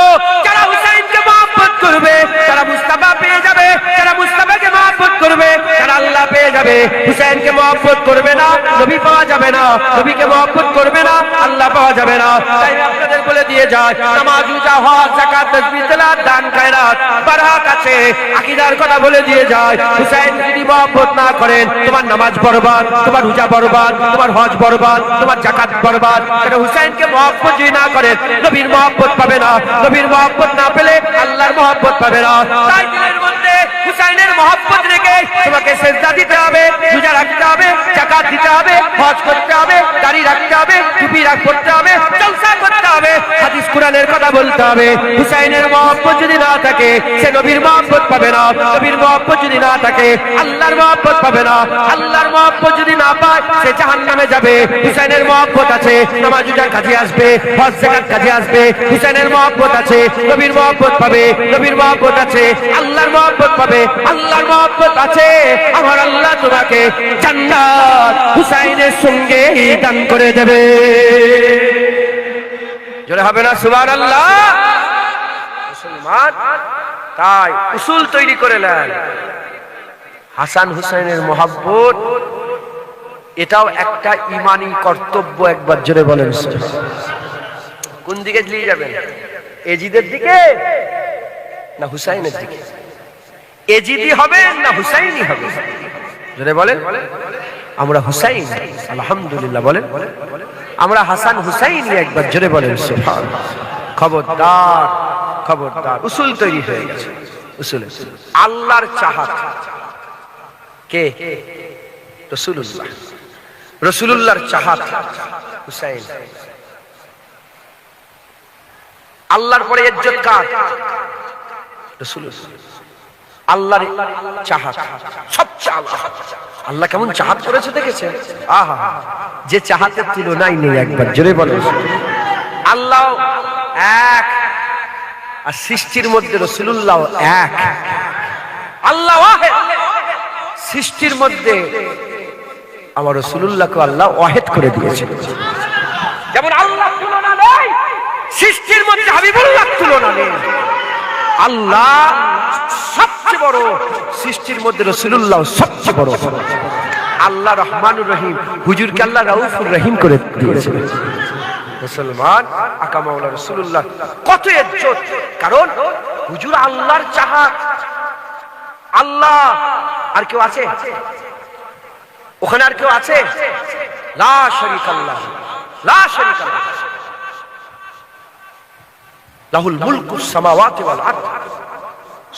যারা হুসাইনকে মহব্বত করবে তারা মুস্তাফা পেয়ে যাবে, যারা মুস্তাফাকে মহব্বত করবে তারা আল্লাহ পেয়ে যাবে। হুসাইনকে মহব্বত করবে না নবী পাওয়া যাবে না, নবীকে মহব্বত করবে না আল্লাহ পাওয়া যাবে না। তাই আপনাদের বলে দিয়ে যায়, নামাজ, রোজা, হজ, যাকাত, তাসবিহ, তেলাওয়াত, দান, খায়রাত, বারাক আছে। আকীদার কথা বলে দিয়ে যায়, হুসাইন যদি মহব্বত না করেন তোমার নামাজ বরবাদ, তোমার রোজা বরবাদ, তোমার হজ বরবাদ, তোমার যাকাত বরবাদ। কারণ হুসাইনকে মহব্বত যদি না করেন নবীর মহব্বত পাবে না, নবীর মহব্বত না পেলে আল্লাহর মহব্বত পাবে না। তাই দিলের মধ্যে হুসাইনের মহব্বত রেখে তোমাকে সিজদা দিতে হবে, রোজা রাখতে হবে, যাকাত দিতে হবে, হজ করতে হবে, দাড়ি রাখতে হবে, টুপি পরতে হবে, জলসা করতে হবে, হাদিস কুরআনের কথা বলতে হবে। হুসাইনের মহব্বত যদি না থাকে সে নবীর মহব্বত পাবে না, নবীর মহব্বত যদি না থাকে আল্লাহর মহব্বত পাবে না, আল্লাহর মহব্বত যদি না পায় সে জাহান্নামে যাবে। হুসাইনের মহব্বত আছে, নামাজ রোজার কাজে আসবে, হজ যাকাত কাজে আসবে। হুসাইনের মহব্বত আছে, নবীর মহব্বত পাবে, নবীর মহব্বত আছে, আল্লাহর মহব্বত পাবে, আল্লাহর মহব্বত আছে। আমার আল্লাহ তোমাকে জান্নাত হুসাইনের সঙ্গে দান করে দেবে। জোরে হবে না সুবহানাল্লাহ? মুসলমান তাই উসুল তৈরি করে নেন। হাসান হুসাইনের মহব্বত এটাও একটা ঈমানি কর্তব্য। একবার জোরে বলেন কোন দিকে নিয়ে যাবেন? এজিদের দিকে না হুসাইনের দিকে? এজিদি হবে না হুসাইনি হবে? জোরে বলেন। আমরা হুসাইন, আলহামদুলিল্লাহ বলেন। আমরা হাসান হুসাইনি, একবার জোরে বলেন সুবহানাল্লাহ। খবরদার, খবরদার, উসুল তৈরি হয়ে গেছে। উসুল আল্লাহর চাহাত কে? রাসূলুল্লাহ। রাসূলুল্লাহর চাহাত হুসাইন। আল্লাহর পরে ইজ্জত কার? রাসূলুল্লাহ। আল্লাহর চাহাত সবচেয়ে আল্লাহ। আল্লাহ কেমন চাহাত করেছে দেখেছেন? আহা, যে চাহাতের তুলনাই নেই। একবার জোরে বলেন। আল্লাহ এক, আর সৃষ্টির মধ্যে রাসূলুল্লাহ এক। আল্লাহ ওয়াহিদ, সৃষ্টির মধ্যে আমার রাসূলুল্লাহকে আল্লাহ ওয়াহিদ করে দিয়েছে। যেমন আল্লাহ তুলনা নেই, সৃষ্টির মধ্যে হাবিবুল্লাহ তুলনা নেই। আল্লাহ সবচেয়ে বড়, সৃষ্টির মধ্যে রাসূলুল্লাহ সবচেয়ে বড়। আল্লাহ রহমানুর রহিম, হুজুরকে আল্লাহ রাউফুর রহিম করে দিয়েছে। মুসলমান আকা মাওলা রাসূলুল্লাহ কত ইজ্জত, কারণ হুজুর আল্লাহর চাহাত। আল্লাহ আর কেউ আছে ওখানে? আর কেউ আছে? লা শারীকা লাহু, লা শারীকা লাহু, লাহুল মুলকুস সামাওয়াতি ওয়াল আরদ।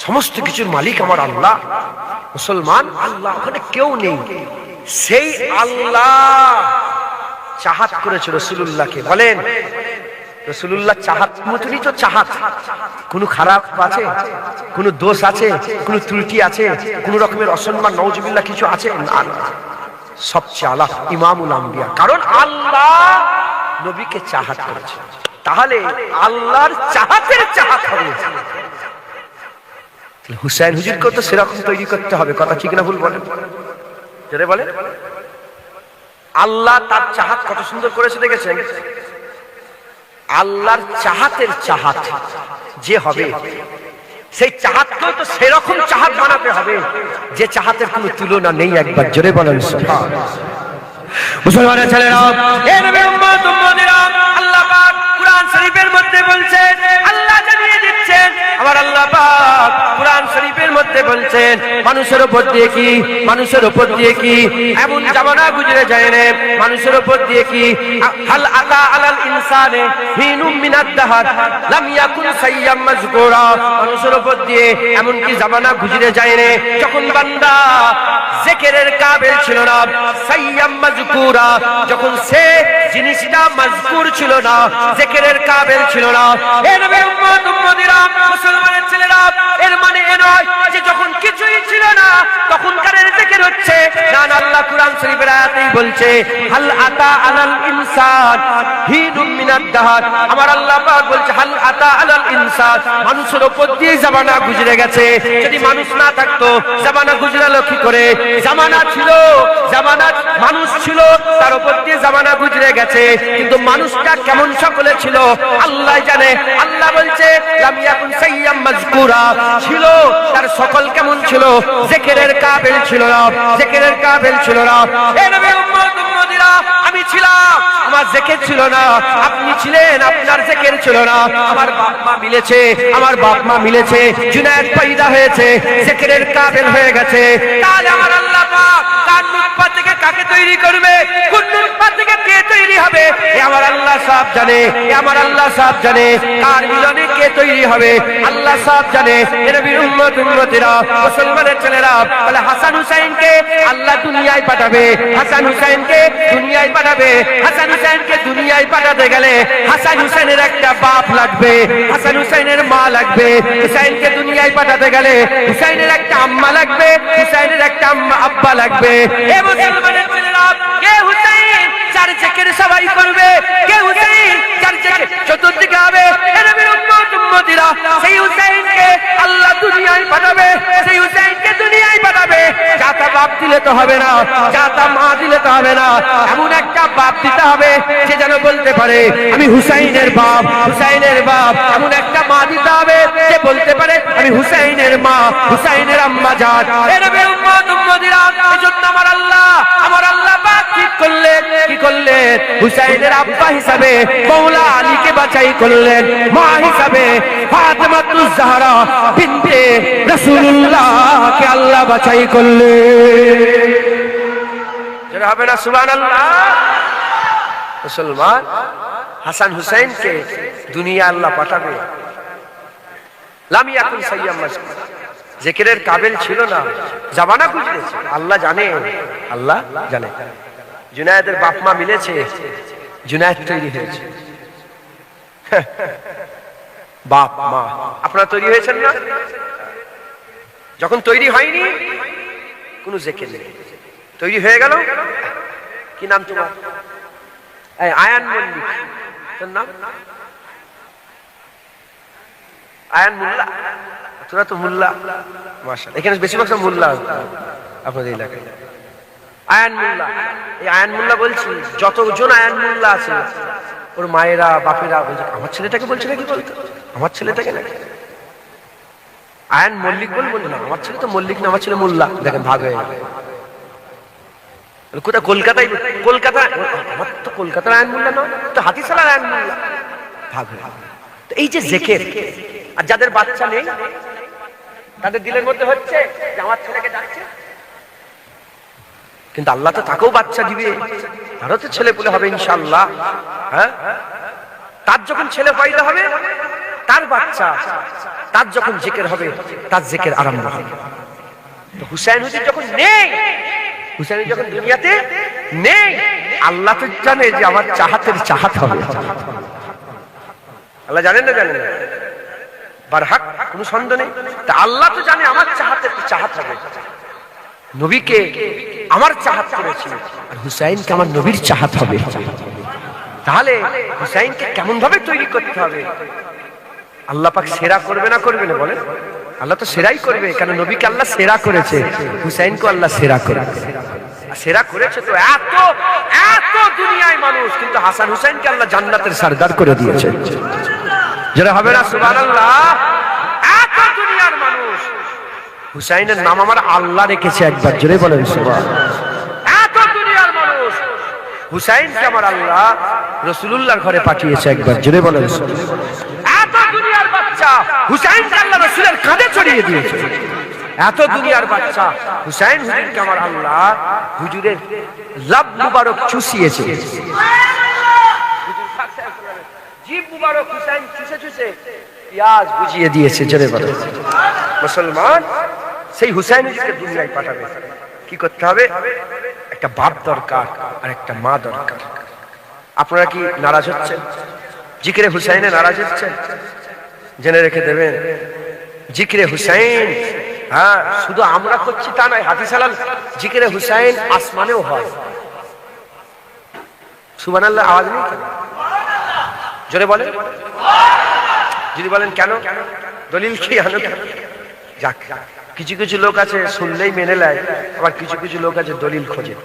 সমস্ত কিছুর মালিক আমার আল্লাহ। মুসলমান আল্লাহ, ওখানে কেউ নেই। সেই আল্লাহ চাহাত করেছে রাসূলুল্লাহকে। বলেন রাসূলুল্লাহ চাহাত মতনই তো চাহাত। কোনো খারাপ আছে? কোনো দোষ আছে? কোনো ত্রুটি আছে? কোনো রকমের অসম্মান নাউজুবিল্লাহ কিছু আছে? না, সবচেয়ে আলা ইমামুল আম্বিয়া। কারণ আল্লাহ নবীকে চাহাত করেছে, তাহলে আল্লাহর চাহাতের চাহাত হবে। হুসাইন হুজুরকে তো সেরকম তৈরি করতে হবে। কথা ঠিক না ভুল বলেন? যেটা বলে আল্লাহ তার চাহাত কত সুন্দর করেছে দেখেছেন? আল্লাহর চাহাতের চাহাত যে হবে সেই চাহাতকেও তো সেরকম চাহাত বানাতে হবে যে চাহাতের কোনো তুলনা নেই। একবার জোরে বলেন সুবহানাল্লাহ। মুসলমানের ছেলেরা, এ নবীর উম্মত উম্মতিরা, আল্লাহ পাক কুরআন শরীফের মধ্যে বলছেন, আল্লাহ জানিয়ে দিচ্ছেন, আমার আল্লাহ পাক কুরআন শরীফের মধ্যে বলছেন, মানুষের উপর দিয়ে কি, মানুষের উপর দিয়ে কি এমন জামানা গুজরে যায় না, মানুষের উপর দিয়ে কি হাল আতা আলাল ইনসানে হিনুম মিনাদ দাহার লাম ইয়াকুন সাইয়াম মাযকুরা, মানুষের উপর দিয়ে এমন কি জামানা গুজরে যায় না যখন বান্দা জিকিরের কাবিল ছিল না, সাইয়াম মাযকুরা, যখন সে জিনিসটা মাযকুর ছিল না, জিকিরের কাবিল ছিল না। এ নবীর উম্মত উম্মতিরা, মুসলমানের ছেলেরা, এর মানে এ নয় যে যখন কিছুই ছিল না তখনকার জিকির হচ্ছে, না না, আল্লাহ কুরআন শরীফের আয়াতেই বলছে, হাল আতা আলাল ইনসান হিনুম মিনাদ দাহার, আমার আল্লাহ পাক বলছে হাল আতা আলাল ইনসান, মানুষের উপর দিয়ে জামানা গুজরে গেছে। যদি মানুষ না থাকতো জামানা গুজরালো কি করে? জামানা ছিল, জামানা মানুষ ছিল, তার উপর দিয়ে জামানা গুজরে গেছে, কিন্তু মানুষটা কেমন সকলে ছিল আল্লাহ জানে। আল্লাহ বলছে লাম ইয়াকুন সাইয়াম মাযকুরা, ছিল তার সকল কেমন ছিল? জিকিরের কাবিল ছিল না, জিকিরের কাবিল ছিল না। এ নবীর উম্মত উম্মতিরা, আমি ছিলাম, আমার জিকির ছিল না, আপনি ছিলেন, আপনার জিকির ছিল না। আমার বাপ মা মিলেছে, আমার বাপ মা মিলেছে, জুনায়েদ পয়দা হয়েছে, জিকিরের কাবিল হয়ে গেছে, তাহলে আমার আল্লাহ পাক কার নুতফা থেকে কাকে তৈরি করবে, কোন নুতফা থেকে কে তৈরি হবে, এ আমার আল্লাহ সব জানে, এ আমার আল্লাহ সব জানে। কার মিলনে কে তৈরি হবে আল্লাহ সব জানে। এ নবীর উম্মত উম্মতিরা, মুসলমানের ছেলেরা, তাহলে হাসান হুসাইনকে আল্লাহ দুনিয়ায় পাঠাবে, হাসান হুসাইনকে দুনিয়ায় পাঠাবে। হাসান হুসাইনকে দুনিয়ায় পাঠাতে গেলে হাসান হুসাইনের একটা বাপ লাগবে, হাসান হুসাইনের মা লাগবে। হুসাইনকে দুনিয়ায় পাঠাতে গেলে হুসাইনের একটা আম্মা লাগবে, হুসাইনের একটা আম্মা আব্বা লাগবে। এ মুসলমানের ছেলেরা, কে হুসাইন যার জিকির সবাই করবে, কে হুসাইন যার জিকির চতুর্দিকে হবে, এ নবীর উম্মত উম্মতিরা, সেই হুসাইনকে আল্লাহ দুনিয়ায় পাঠাবে, সেই হুসাইনকে দুনিয়ায় পাঠাবে। যাতা বাপ দিলে তো হবে না, যাতা মা দিলে তো হবে না, এমন একটা বাপ দিতে হবে সে যেন বলতে পারে আমি হুসাইনের বাপ, হুসাইনের বাপ। এমন একটা মা দিতে হবে যে বলতে পারে আমি হুসাইনের মা, হুসাইনের আম্মা জান। এ নবীর উম্মত উম্মতিরা, এজন্য আমার আল্লাহ পাক ঠিক করলেন, কি করলেন? হুসাইনের আব্বা হিসাবে মওলা আলীকে বাছাই করলেন, মা হিসাবে ফাতেমাতুজ জাহরা বিনতে রাসূলুল্লাহকে আল্লাহ বাছাই করলেন। যারা হবে না সুবহানাল্লাহ। মুসলমান, হাসান হুসাইনকে দুনিয়া আল্লাহ পাঠাবে, লাম ইয়াকুন সাইয়াম মাযকুরা, জিকিরের কাবিল ছিল না, জামানা গুজরেছে, আল্লাহ জানে, আল্লাহ জানে। জুনায়েদের বাপ মা মিলেছে, জুনায়েদ তৈরি হয়েছে। বাপ মা আপনারা তৈরি হয়েছেন না? যখন তৈরি হয়নি কোন জিকির নেই, তৈরি হয়ে গেল। কি নাম তোমার? আয়ান মল্লিক, তোর নাম? আয়ান মোল্লা, তোরা তো মোল্লা, মাশাআল্লাহ। এখানে বেশিরভাগ সব মোল্লা আপনাদের এলাকায়। আয়ান মোল্লা, এই আয়ান মোল্লা বলছি, যতজন আয়ান মোল্লা আছে ওর মায়েরা বাপেরা বলছে আমার ছেলেটাকে বলছে নাকি, বলতো আমার ছেলেটাকে নাকি আয়ান মল্লিক বলবো না, আমার ছেলে তো মল্লিক না, আমার ছেলে মোল্লা। দেখেন ভাগ হয়ে গেল। কোথায়? কলকাতায়, কলকাতা, আমার তো কলকাতার আয়ান মোল্লা নয় তো, হাতিশালার আয়ান মোল্লা। ভাগ হয়ে গেল। তো এই যে জিকির, আর যাদের বাচ্চা নেই তাদের দিলের মধ্যে হচ্ছে যে আমার ছেলেকে ডাকছে, কিন্তু আল্লাহ তো তাকেও বাচ্চা দিবে, তারও তো ছেলে পুলে হবে ইনশাআল্লাহ। হ্যাঁ, তার যখন ছেলে পয়দা হবে, তার বাচ্চা, তার যখন জিকির হবে, তার জিকির আরম্ভ হবে। তো হুসাইন হুজুর যখন নেই, হুসাইন যখন দুনিয়াতে নেই, আল্লাহ তো জানে যে আমার চাহাতের চাহাত হবে। আল্লাহ জানেন না? জানেন না? বারহাক, কোনো সন্দেহ নেই। তা আল্লাহ তো জানে আমার চাহাতের চাহাত হবে। নবীকে আমার চাহাত করেছি, আর হুসাইনকে আমার নবীর চাহাত হবে। তাহলে হুসাইনকে কেমন ভাবে তৈরি করতে হবে? আল্লাহ পাক সেরা করবে না করবে না বলেন? আল্লাহ তো সেরাই করবে, কারণ নবীকে আল্লাহ সেরা করেছে, হুসাইনকে আল্লাহ সেরা করবে। সেরা করেছে তো এত এত দুনিয়ায় মানুষ, কিন্তু হাসান হুসাইনকে আল্লাহ জান্নাতের সরদার করে দিয়েছে। যারা হবে না সুবহানাল্লাহ। এত দুনিয়ার মানুষ, হুসাইনের নাম আমার আল্লাহ রেখেছে, একবার জোরে বলেন সুবহানাল্লাহ। এত দুনিয়ার মানুষ, হুসাইনকে আমার আল্লাহ রাসূলুল্লাহর ঘরে পাঠিয়েছে, একবার জোরে বলেন সুবহানাল্লাহ। এত দুনিয়ার বাচ্চা হুসাইনকে আল্লাহ রাসূলের কাঁধে চড়িয়ে দিয়েছে। এত দুনিয়ার বাচ্চা হুসাইন হুজুরকে আমার আল্লাহ হুজুরের লাভ মুবারক চুষিয়েছে। জিভ মুবারক হুসাইন চুষে চুষে পেঁয়াজ বুঝিয়ে দিয়েছে। জোরে বলেন মুসলমান, সেই হুসাইন হুজুরকে দুনিয়ায় পাঠাবে, কি করতে হবে? একটা বাপ দরকার আর একটা মা দরকার। আপনারা কি নারাজ হচ্ছেন? জিকিরে হুসাইনে নারাজ হচ্ছেন? জেনে রেখে দেবেন, জিকিরে হুসাইন, হ্যাঁ, শুধু আমরা করছি তা নয়, হাদিস আলাল জিকিরে হুসাইন আসমানেও হয়। সুবহানাল্লাহ আওয়াজ নেই কেন? জোরে বলেন। যদি বলেন কেন, দলিল কি আনো? যাক, কিছু কিছু লোক আছে শুনলেই মেনে নেয়, আবার কিছু কিছু লোক আছে দলিল খোঁজে।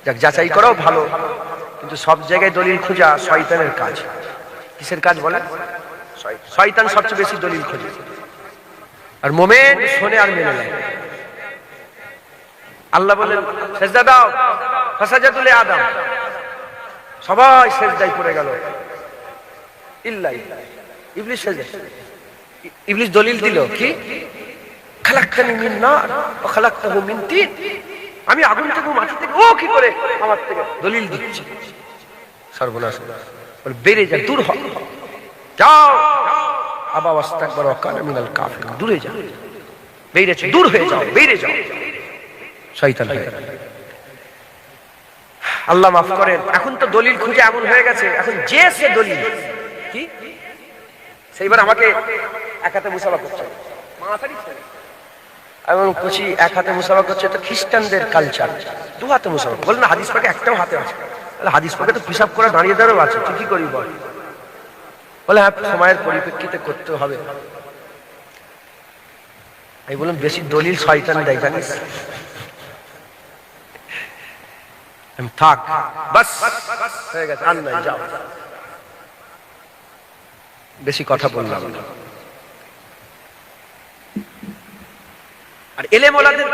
যাক, যাচাই করাও ভালো, কিন্তু সব জায়গায় দলিল খোঁজা শয়তানের কাজ। কিসের কাজ বলেন? শয়তান সবচেয়ে বেশি দলিল খোঁজে, আর মোমেন শোনে আর মেনে নেয়। আল্লাহ বলেন সেজদা দাও, ফাসাজাদু লিআদম, সবাই সেজদায় পড়ে গেল, ইল্লা ইবলিস সেজদা। ইবলিস দলিল দিল কি? খালাকতানি মিন নার ওয়া খালাকতাহু মিন তিন, আমি আগুন থেকে মাটি থেকে, ও কি করে আমার থেকে দলিল দিচ্ছে? সর্বনাশ, বলে বেরে যা, দূর হ, যাও, আবা ওয়াস্তাকবার ওয়া কানা মিনাল কাফিরিন, দূরে যাও, বেরিয়েছে, দূর হয়ে যাও, বেরিয়ে যাও, শয়তান হয়ে। আল্লাহ মাফ করেন, এখন তো দলিল খুঁজে এমন হয়ে গেছে, এখন যে সে দলিল কি সেইবার আমাকে এক হাতে মুসাফা করছে, এবং খুশি এক হাতে মুসাফা করছে, তো খ্রিস্টানদের কালচার দু হাতে মুসাফা। বল না হাদিস পাকে একটাও হাতে আছে, হাদিস পাকে তো হিসাব করে দাঁড়িয়ে দাঁড়াও আছে, তুই কি করি বল? বলে হ্যাঁ, সময়ের পরিপ্রেক্ষিতে করতে হবে। আমি বললাম বেশি দলিল শয়তান দেয় জানিস, থাক বাস হয়ে গেছে, আর নাই, যাও, বেশি কথা বললাম না। আর এলেম ওয়ালাদের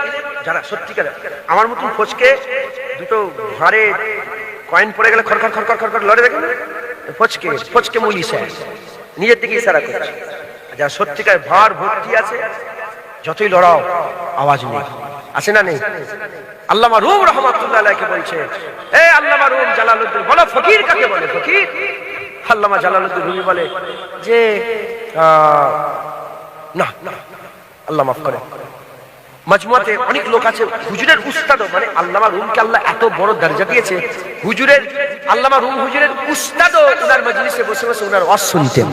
যারা সত্যিকার আমার মতন ফচকে, দুটো ভাঁড়ে কয়েন পড়ে গেলে খড়খড় খড়খড় খড়খড় লড়ে, দেখেন ফচকে ফচকে মুলি স্যার নিজের দিকে ইশারা করছে। যারা সত্যিকার ভাঁড় ভর্তি আছে, যতই লড়াও আওয়াজ নেই, আছে না নেই? আল্লামা রুম রাহমাতুল্লাহ আলাইহি বলছে, এ আল্লামা রুম জালালউদ্দিন, বলো ফকির কাকে বলে? ফকির, আল্লামা জালালউদ্দিন রুমি বলে যে না না, আল্লাহ মাফ করে, মাজমুয়াতে অনেক লোক আছে হুজুরের উস্তাদও, মানে আল্লামা রুমকে আল্লাহ এত বড় দরজা দিয়েছে, হুজুরের আল্লামা রুম হুজুরের উস্তাদও উনার মজলিসে বসে বসে উনার ওয়াজ শুনতেন।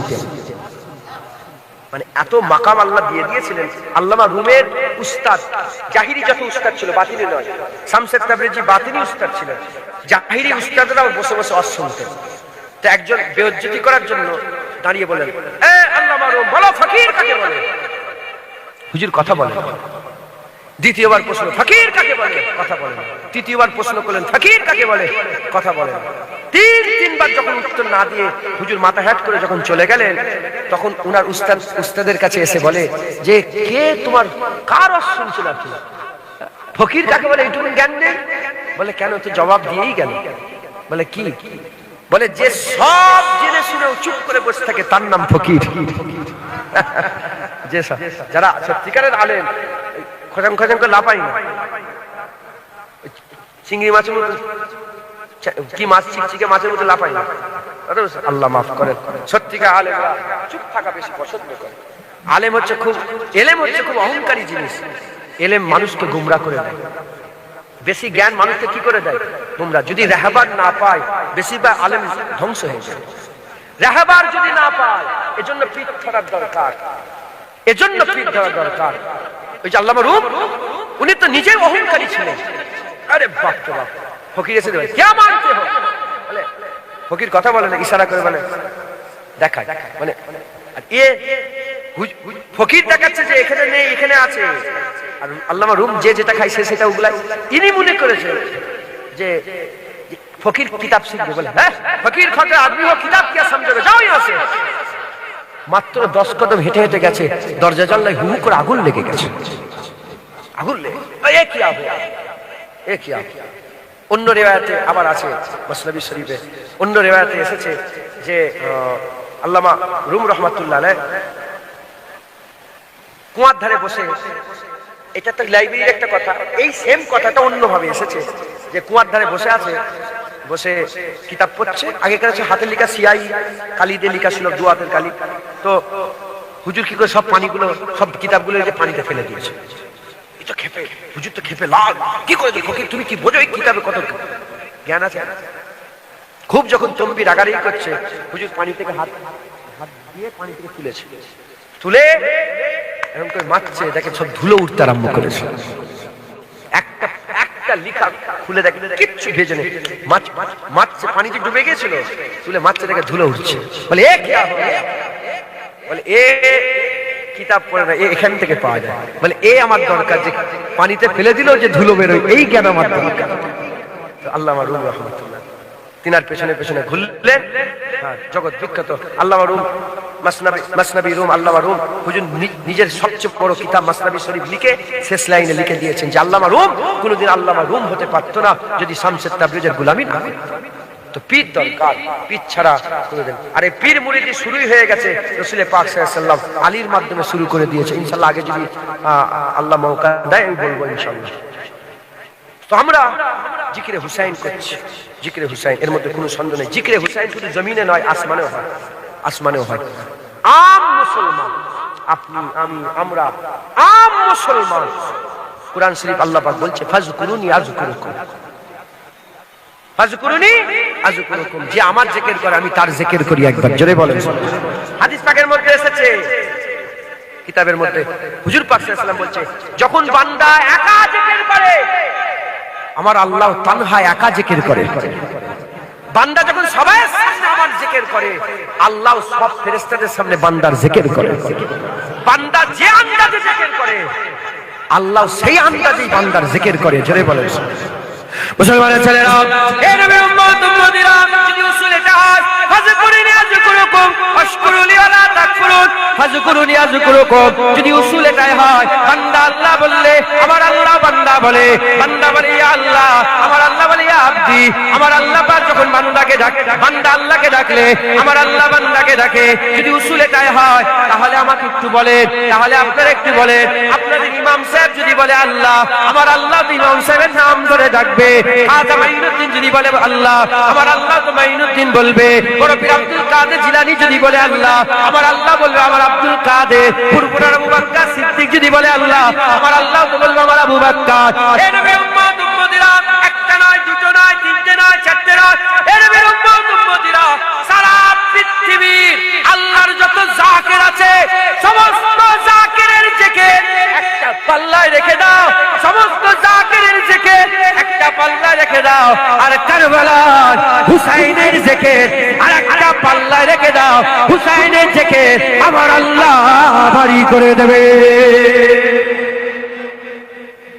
মানে এত মাকাম আল্লাহ দিয়ে দিয়েছিলেন। আল্লামা রুমের উস্তাদ, জাহিরি যত উস্তাদ ছিল, বাতিনি নয়, শামসুদ তাবরিজি বাতিনি উস্তাদ ছিলেন, জাহিরি উস্তাদরাও বসে বসে ওয়াজ শুনতেন। তো একজন বেইজ্জতি করার জন্য দাঁড়িয়ে বলেন, এ আল্লামা রুম, বলো ফকির কাকে বলে? হুজুর কথা বলেন। দ্বিতীয়বার প্রশ্ন, ফকির কাকে বলে? কথা বলেন। তৃতীয়বার প্রশ্ন করলেন, ফকির কাকে বলে? কথা বলেন। তিনবার যখন উত্তর না দিয়ে হুজুর মাথা হ্যাট করে যখন চলে গেলেন, তখন উনার উস্তাদের কাছে এসে বলে যে কে তোমার কার ওয়াজ শুনছিল আপনি? ফকির কাকে বলে এইটুকু জ্ঞান নেই? বলে কেন? তো জবাব দিয়েই গেল। বলে কি? বলে যে সব জেনে শুনেও চুপ করে বসে থাকে তার নাম ফকির। যে যারা সত্যিকারের আলেম খজাম খজাম করে লাপাই না, চিংড়ি মাছের মতো, কি মাছ চিকচিকে মাছের মতো লাপাই না। আল্লাহ মাফ করেন, সত্যিকার আলেমরা চুপ থাকা বেশি পছন্দ করে। আলেম হচ্ছে খুব, এলেম হচ্ছে খুব অহংকারী জিনিস। এলেম মানুষকে গুমরা করে দেয়, বেশি জ্ঞান মানুষকে কি করে দেয়? গুমরা। যদি রাহবার না পায়, বেশিরভাগ আলেম ধ্বংস হয়ে যায়। রাহবার যদি না পায়, এজন্য পিঠ ধরার দরকার, এজন্য পিঠ ধরার দরকার। ওই যে আল্লামা রুম, উনি তো নিজে অহংকারী ছিলেন। আরে বাপ তো বাপ, ফকির এসে দেবে কে মানতে হবে, বলে ফকির কথা বলে না, ইশারা করে বলে দেখায়, মানে এ ফকির দেখাচ্ছে যে এখানে নেই, এখানে আছে। আর আল্লামা রুম যে যেটা খাইছে সেটা ওগুলা ইনি মনে করেছে যে ফকির কিতাব শিখবে। বলে হ্যাঁ, ফকির খাতে আদমি হো, কিতাব কি সমঝোগে, যাও ইহাঁ সে। মাত্র 10 কদম হেঁটে হেঁটে গেছে, দরজা জানলায় হু হু করে আগুন লেগে গেছে। আগুন লেগে এ কি আগুন। অন্য রিওয়ায়াতে আবার আছে, মসনবী শরীফে অন্য রিওয়ায়াতে এসেছে যে আল্লামা রুম রহমাতুল্লাহ আলাইহ কুয়ার ধারে বসে, এটা তো লাইব্রেরির একটা কথা, এই সেম কথাটা অন্যভাবে এসেছে যে কুয়ার ধারে বসে আছে, বসে কিতাব পড়ছে। আগেকার হাতে লেখা সিয়াই কালি দিয়ে লেখা ছিল, দুয়াতের কালি। তো হুজুর কি করে সব পানিগুলো, সব কিতাবগুলো যে পানিতে ফেলে দিয়েছে। এটা খেপে, হুজুর তো খেপে লাল, কি করে দেখো, তুমি কি বোঝো এই কিতাবে কত জ্ঞান আছে। খুব যখন তম্বি রাগারাগি করছে, হুজুর পানি থেকে হাত দিয়ে পানি থেকে তুলেছে, তুলে এরকম করে মারছে, দেখে সব ধুলো উঠতে আরম্ভ করেছে। একটা লিখা খুলে দেখে কিচ্ছু ভেজে নেই, মারছে, পানিতে ডুবে গিয়েছিল, তুলে মারছে, দেখে ধুলো উঠছে। বলে এ কি বলে এ কিতাব পড়ে না, এখান থেকে পাওয়া যায়। বলে এ আমার দরকার, যে পানিতে ফেলে দিল যে ধুলো বেরোয়, এই জ্ঞান আমার দরকার। আল্লামা রুম রহমাতুল্লাহ তিনার পেছনে পেছনে ঘুরলেন। জগৎ বিখ্যাত আল্লামা রুম, মাসনাবী রুম, আল্লামা রুম হুজুর নিজের সবচেয়ে বড় কিতাব মাসনাবী শরীফ লিখে শেষ লাইনে লিখে দিয়েছেন যে আল্লামা রুম কোনোদিন আল্লামা রুম হতে পারতো না যদি শামসুত তাবরিজের গোলামি না করতো। তো পীর দরকার, পীর ছাড়া কোনোদিন। আর এই পীর মুরিদি শুরুই হয়ে গেছে রাসূল পাক সাল্লাল্লাহু আলাইহি ওয়াসাল্লাম আলীর মাধ্যমে শুরু করে দিয়েছে। ইনশাআল্লাহ আগে যদি আল্লাহ মৌকা দেয় আমি বলবো ইনশাআল্লাহ। তো আমরা জিকিরে হুসাইন করছি, জিকিরে হুসাইন, এর মধ্যে কোনো সন্দেহ নেই। জিকিরে হুসাইন শুধু জমিনে নয়, আসমানেও হয়, আসমানেও হয়। আম মুসলমান, আপনি, আমি, আমরা আম মুসলমান। কুরআন শরীফ আল্লাহ পাক বলছে ফাজকুরুনি আযকুরুকুম, ফাজকুরুনি আযকুরুকুম, যে আমার জিকির করে আমি তার জিকির করি। একবার জোরে বলেন। হাদিস পাকের মধ্যে এসেছে, কিতাবের মধ্যে হুজুর পাক সাল্লাল্লাহু আলাইহি ওয়াসাল্লাম বলছে যখন বান্দা একা জিকির করে, আমার আল্লাহ তানহা একা জিকির করে। বান্দা যখন সবার সামনে আমার জিকির করে, আল্লাহ সব ফেরেশতাদের সামনে বান্দার জিকির করে। বান্দা যে আন্দাজে জিকির করে, আল্লাহ সেই আন্দাজেই বান্দার জিকির করে। জোরে বলেন। মুসলমানের ছেলেরা, হে নবীর উম্মত উম্মতিরা, যদি উসুল এটা হয় ফাজকুরুনি আযকুরুকুম ওয়াশকুরুলি ওয়ালা তাকফুরুন, ফাজকুরুনি আযকুরুকুম, যদি উসুল এটাই হয় বান্দা আল্লাহ বললে আমার আল্লাহ বান্দা বলে, বান্দা বলে ইয়া আল্লাহ, আমার আল্লাহ বলে ইয়া আব্দি। আমার আল্লাহ পাক যখন বান্দাকে ডাকে, বান্দা আল্লাহকে ডাকলে আমার আল্লাহ বান্দাকে ডাকে। যদি উসুল এটাই হয় তাহলে আমাকে একটু বলেন, তাহলে আপনারা একটু বলেন, আপনাদের ইমাম সাহেব যদি বলে আল্লাহ, আমার আল্লাহ তো ইমাম সাহেবের নাম ধরে ডাকবে। খাজা মাইনুদ্দিন যদি বলে আল্লাহ, আমার আল্লাহ তো মাইনুদ্দিন বলবে। বড় পীর আব্দুল কাদের জিলানী যদি বলে আল্লাহ, আমার আল্লাহ বলবে আমার আব্দুল কাদের। পুরপুরার আবু বকর সিদ্দিক যদি বলে আল্লাহ, আমার আল্লাহ তো বলবে আমার আবু বকর। হে নবীর উম্মত উম্মতিরা, একটা নয়, দুটো নয়, তিনটে নয়, চারটে নয়, হে নবীর উম্মত উম্মতিরা, সারা পৃথিবীর আল্লাহর যত জাকির আছে সমস্ত জাকিরের জিকির একটা পাল্লায় রেখে দাও, সমস্ত জাকিরের জিকির একটা পাল্লায় রেখে দাও, আর কারবালার হুসাইনের জিকির আর একটা পাল্লায় রেখে দাও। হুসাইনের জিকির আমার আল্লাহ ভারী করে দেবে।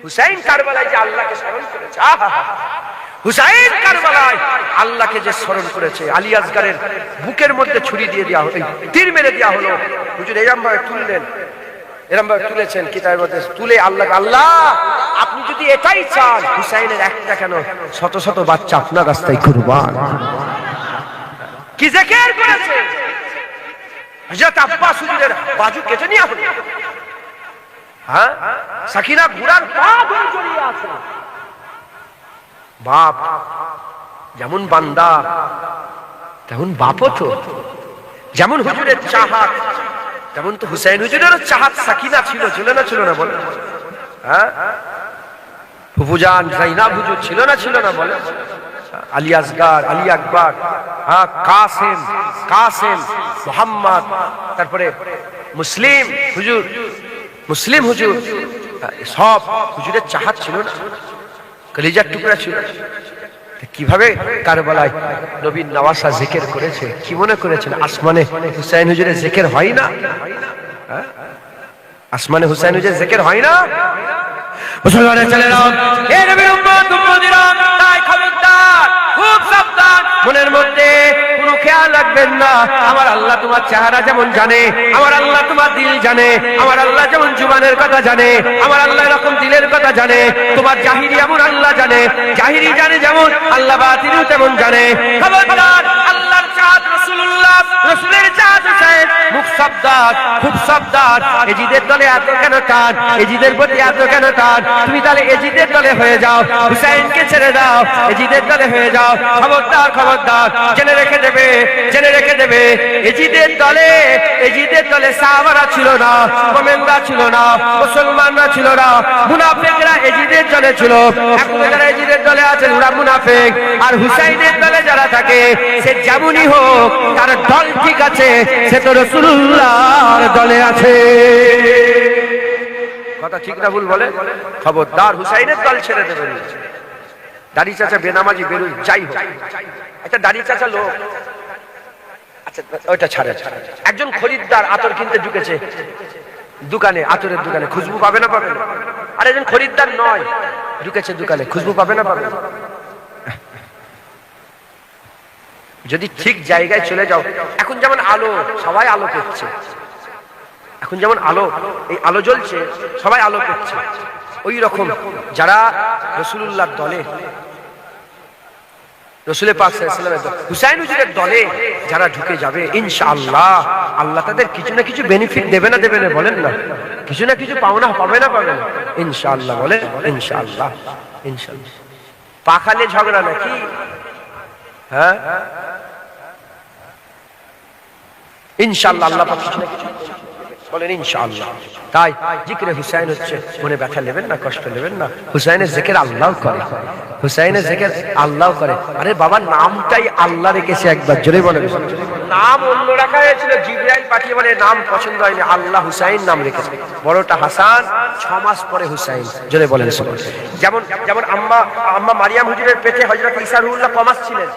হুসাইন কারবালায় যে আল্লাহকে স্মরণ করেছে, হুসাইন কারবালায় আল্লাহকে যে স্মরণ করেছে, আলী আসগারের বুকের মধ্যে ছুরি দিয়ে দেওয়া হলো, তীর মেরে দেওয়া হলো। হুজুর এরম ভাবে তুললেন, এরম ভাবে তুলেছেন কিতাবের মধ্যে, তুলে আল্লাহকে, আল্লাহ আপনি যদি এটাই চান, হুসাইনের একটা কেন শত শত বাচ্চা আপনার রাস্তায় কুরবান। কি জিকির করেছে হযরত আব্বাস হুজুরের বাজু কেটে নিয়ে হলো। হ্যাঁ, সাকিনা ঘোড়ার পা ধরে জড়িয়ে আছে। বাপ যেমন বান্দা তেমন বাপও তো, যেমন হুজুরের চাহাত তেমন তো হুসাইন হুজুরেরও চাহাত সাকিনা ছিল, ছিল না ছিল না বলে? হ্যাঁ, ফুফুজান জাইনাব হুজুর ছিল না ছিল না বলে? আলী আসগার, আলী আকবর, হ্যাঁ, কাসেম, কাসেম, মুহাম্মদ, তারপরে মুসলিম হুজুর, মুসলিম হুজুর, সব হুজুরের চাহাত ছিল না, কলিজার টুকরা ছিল। কিভাবে কারবালায় নবীর নওয়াসা জিকির করেছে, কি মনে করেছেন আসমানে হুসাইন হুজুরের জিকির হয় না? আসমানে হুসাইন হুজুরের জিকির হয় না? মুসলমানের ছেলেরা, হে নবীর উম্মত উম্মতিরা, তাই খবরদার, খুব সাবধান। মনের মধ্যে কোনো খেয়াল রাখবেন না। আমার আল্লাহ তোমার চেহারা যেমন জানে, আমার আল্লাহ তোমার দিল জানে, আমার আল্লাহ যেমন জুবানের কথা জানে, আমার আল্লাহ এরকম দিলের কথা জানে। তোমার জাহিরি এমন আল্লাহ জানে, জাহিরি জানে যেমন আল্লাহ বাতিনও তেমন জানে। খবরদার, আল্লাহর চাঁদ রাসূলুল্লাহ, রাসূলের চাঁদ হুসাইন, মুখ সাবধান, খুব সাবধান। এজিদের দলে এত কেন টান, এজিদের প্রতি এত কেন টান? তুমি তাহলে এজিদের দলে হয়ে যাও, হুসাইনকে ছেড়ে দাও, এজিদের দলে হয়ে যাও। খবরদার, খবরদার, জেনে রেখে দেবে, জেনে রেখে দেবে। এজিদের দলে সাহাবারা ছিল না, মুমিনরা ছিল না, মুসলমানরা ছিল না, মুনাফিকরা এজিদের দলে ছিল। এখন যারা এজিদের দলে আছে ওরা মুনাফিক, আর হুসাইনের দলে যারা থাকে সে যেমনই হোক তার দল ঠিক আছে, সে তো রাসূলুল্লাহর দলে আছে। কথা ঠিক না ভুল বলে? খবরদার, হুসাইনের দল ছেড়ে দেবেন। দাড়ি চাচা বেনামাজি বেরোয় যাই হোক, একটা দাড়ি চাচা লোক, আচ্ছা ওইটা ছাড়ে। একজন খরিদ্দার আতর কিনতে ঢুকেছে দোকানে, আতরের দোকানে, খুশবু পাবে না পাবে না? আর একজন খরিদ্দার নয়, ঢুকেছে দোকানে, খুশবু পাবে না পাবে না? যদি ঠিক জায়গায় চলে যাও। এখন যেমন আলো, সবাই আলো পেচ্ছে, এখন যেমন আলো, এই আলো জ্বলছে, সবাই আলো পেচ্ছে, ওই রকম যারা রাসূলুল্লাহর দলে, রাসূল পাক সাল্লাল্লাহু আলাইহি ওয়াসাল্লামের হুসাইন হুজুরের দলে যারা ঢুকে যাবে, ইনশাআল্লাহ আল্লাহ তাদের কিছু না কিছু বেনিফিট দেবে না দেবে না? বলেন না, কিছু না কিছু পাওনা পাবে না পাবে না? ইনশাআল্লাহ বলে, ইনশাআল্লাহ, ইনশাআল্লাহ। পাখালে ঝগড়া নাকি? হ্যাঁ, ইনশাআল্লাহ আল্লাহ পাক কিছু না কিছু বলেন, ইনশাআল্লাহ। তাই জিকিরে হুসাইন হচ্ছে, মনে ব্যথা নেবেন না, কষ্ট নেবেন না। হুসাইনের জিকির আল্লাহ করে, হুসাইনের জিকির আল্লাহ করে। আরে বাবা, নামটাই আল্লাহ রেখেছে, একবার জোরে বলেন। নাম অন্য রাখা হয়েছিল, জিবরাইল পাঠিয়ে বলে নাম পছন্দ হয়নি, আল্লাহ হুসাইন নাম রেখেছে। বড়টা হাসান, 6 মাস পরে হুসাইন, জোরে বলেন। যেমন যেমন আম্মা মারিয়াম হুজুরের পেটে হযরত ঈসা রুহুল্লাহ কমাস ছিলেন,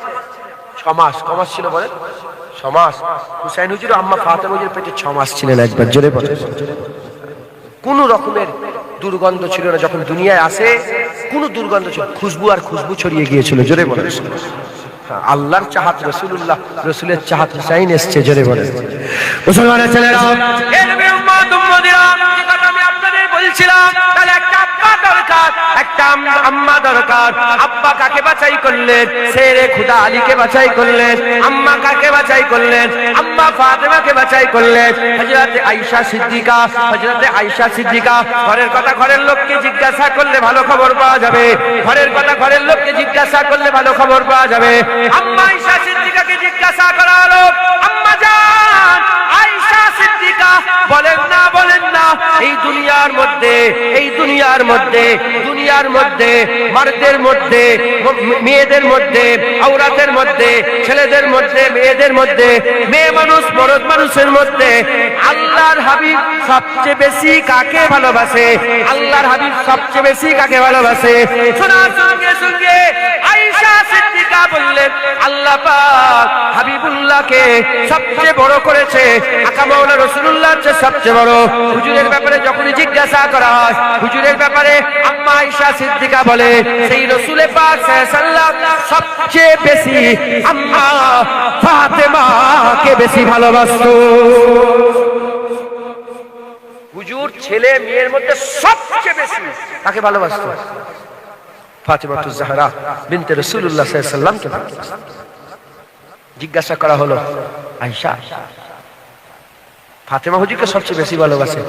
6 মাস। কমাস ছিল বলেন, 6 মাস। হুসাইন হুজুর আম্মা ফাতেমা হুজুরের পেটে 6 মাস ছিলেন, একবার জোরে বলেন। কোন রকমের দুর্গন্ধ ছিল না, যখন দুনিয়ায় আসে কোন দুর্গন্ধ ছিল, খুশবু আর খুশবু ছড়িয়ে গিয়েছিল, জোরে বলেন। আল্লাহর চাহাত রাসূলুল্লাহ, রাসূলের চাহাত হুসাইন এসেছে, জোরে বলেন। মুসলমানের ছেলেরা, এই নবী উম্মত উম্মতিরা, যে কথা আমি আপনাদের বলছিলাম, তাহলে একটা আব্বা দরকার, একটা আম্মা দরকার। আব্বা কাকে বাছাই করলেন? শেরে খুদা আলীকে বাছাই করলেন। আম্মা কাকে বাছাই করলেন? আম্মা ফাতেমাকে বাছাই করলেন। হযরত আয়েশা সিদ্দিকা, হযরত আয়েশা সিদ্দিকা। ঘরের কথা ঘরের লোককে জিজ্ঞাসা করলে ভালো খবর পাওয়া যাবে, ঘরের কথা ঘরের লোককে জিজ্ঞাসা করলে ভালো খবর পাওয়া যাবে। আম্মা আয়েশা সিদ্দিকাকে জিজ্ঞাসা করা হলো, আম্মা জান আয়েশা সিদ্দিকা বলেন না, বলেন না, এই দুনিয়ার মধ্যে, এই দুনিয়ার মধ্যে, দুনিয়ার মধ্যে, মর্দের মধ্যে, মেয়েদের মধ্যে, আওরাতের মধ্যে, ছেলেদের মধ্যে, মেয়েদের মধ্যে, মেয়ে মানুষ মরদ মানুষের মধ্যে আল্লাহর হাবিব সবচেয়ে বেশি কাকে ভালোবাসে? আল্লাহর হাবিব সবচেয়ে বেশি কাকে ভালোবাসে? শোনার সঙ্গে সঙ্গে আয়েশা সিদ্দিকা বললেন, আল্লাহ পাক হাবিবুল্লাহকে সবচেয়ে বড় করেছে, আকা মাওলানা রাসূলুল্লাহর চেয়ে সবচেয়ে বড়। হুজুরের ব্যাপারে যখনই জিজ্ঞাসা করা হয়, হুজুরের ব্যাপারে আম্মা আয়েশা সিদ্দিকা বলে, সেই রাসূল পাক সাল্লাল্লাহু আলাইহি ওয়াসাল্লাম সবচেয়ে বেশি আম্মা ফাতেমাকে বেশি ভালোবাসতো। হুজুর ছেলে মেয়ের মধ্যে সবচেয়ে বেশি কাকে ভালোবাসতো? ফাতেমাতুজ জাহরা বিনতে রাসূলুল্লাহ সাল্লাল্লাহু আলাইহি ওয়াসাল্লামকে ভালোবাসতো। জিজ্ঞাসা করা হলো, আয়েশা ফাতেমা হুজুরকে সবচেয়ে বেশি ভালোবাসে,